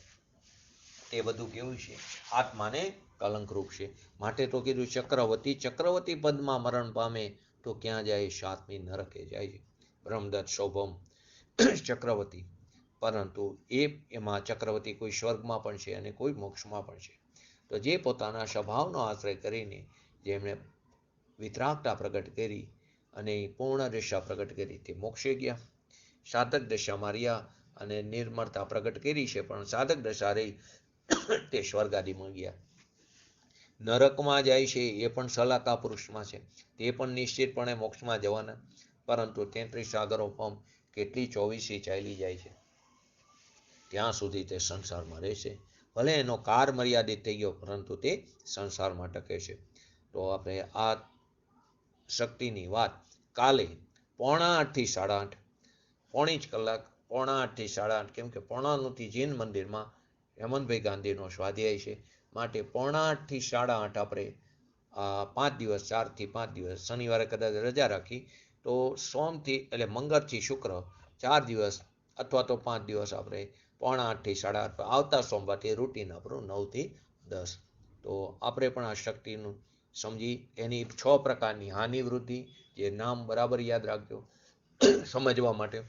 તે બધું કેવું છે? આત્માને કલંકરૂપ છે. માટે તો કીધું ચક્રવર્તી, ચક્રવર્તી પદમાં મરણ પામે તો ક્યાં જાય? સાતમી નરકે જાય છે. બ્રહ્મદત્ત શોભમ ચક્રવર્તી, પરંતુ એમાં ચક્રવર્તી કોઈ સ્વર્ગમાં પણ છે અને કોઈ મોક્ષમાં પણ છે. તો જે પોતાના સ્વભાવનો આશ્રય કરીને જેમણે વિતરાગતા પ્રગટ કરી અને પૂર્ણ દશા પ્રગટ કરી, તે મોક્ષે ગયા. સાધક દશામાં રહ્યા અને નિર્મળતા પ્રગટ કરી છે, પણ સાધક દશા રહી તે સ્વર્ગાદિમાં ગયા. નરકમાં જાય છે એ પણ સલાકા પુરુષમાં છે, તે પણ નિશ્ચિતપણે મોક્ષમાં જવાના, પરંતુ 33 સાગરો પંપ કેટલી 24 ચાલી જાય છે, ત્યાં સુધી તે સંસારમાં રહેશે. ભલે એનો કાર મર્યાદિત થઈ ગયો, પરંતુ તે સંસારમાં ટકે છે. તો આપણે આ શક્તિની વાત કાલે 7:45 થી 8:30, પોણી જ કલાક, 7:45 થી 8:30, કેમ કે 7:45 જીન મંદિરમાં હેમંતભાઈ ગાંધીનો સ્વાધ્યાય છે. માટે 7:45 થી 8:30 આપણે 5 દિવસ, 4 થી 5 દિવસ, શનિવારે કદાચ રજા રાખી તો સોમથી એટલે મંગળથી શુક્ર 4 દિવસ અથવા તો 5 દિવસ આપણે 7:45 થી 8:30 આવતા સોમવારથી રૂટીન આપણું 9 થી 10. તો આપણે પણ આ શક્તિનું સમજી એની 6 પ્રકારની હાનિ વૃદ્ધિ, જે નામ બરાબર યાદ રાખજો સમજવા માટે,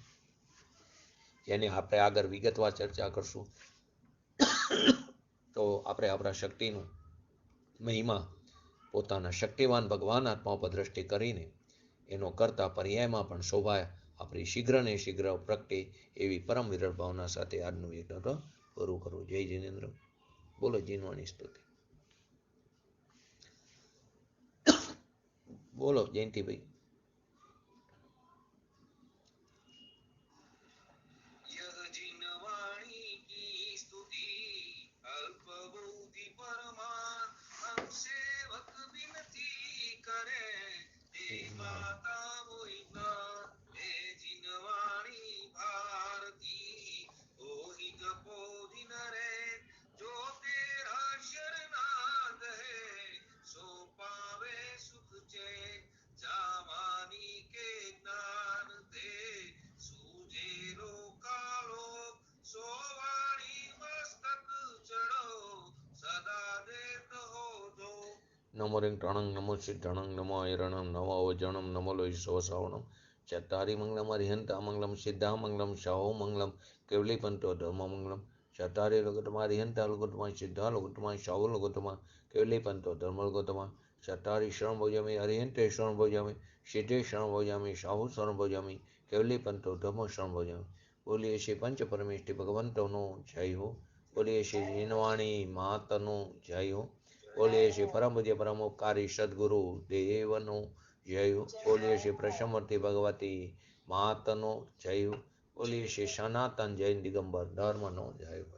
જેની આપણે આગળ વિગતવાર ચર્ચા કરશું. તો આપણે આપણા શક્તિનું મહિમા પોતાના શક્તિવાન ભગવાન આત્મા ઉપર દ્રષ્ટિ કરીને એનો કરતા પર્યાયમાં પણ શોભા આપણી શીઘ્ર ને શીઘ્ર પ્રગટે એવી પરમ વિરળ ભાવના સાથે આજનું યજ્ઞ પૂરું કરવું. જય જિનેન્દ્ર. બોલો જીનવાણી સ્તુતિ. બોલો જયંતિભાઈ. નમો રિંગ ટણંગ નમો સિદ્ધણંગ નમો ઐરણમ નમો અવજણમ નમો લોહિસો શ્રવણમ ચત્તારી મંગલમ હરિહંતા મંગલમ સિદ્ધા મંગલમ શાહો મંગલમ કેવલી પંતો ધર્મ મંગલમ ચત્તારી લોગતમા હરિહંતા લોગતમા સિદ્ધા લોગતમા શાહો લોગતમા કેવલી પંતો ધર્મ લોગતમા ચત્તારી શરણ ભોજામી હરિહંતે શરણ ભોજામી સિદ્ધે શરણ ભોજામી શાહુ શરણ ભોજામી કેવલી પંતો ધર્મ શરણ ભોજામી. બોલીએ શ્રી પંચ પરમેષ્ઠી ભગવંતોનો જય હો. બોલીએ શ્રી જીનવાણી માતનો જય હો. બોલીએ શ્રી પરમ પૂજ્ય પરમ ઉપકારી સદગુરુ દેવનો જય હો. બોલીએ શ્રી પ્રસમૂર્તિ ભગવતી માતનો જય હો. બોલીએ શ્રી સનાતન જૈન દિગંબર ધર્મનો જય હો.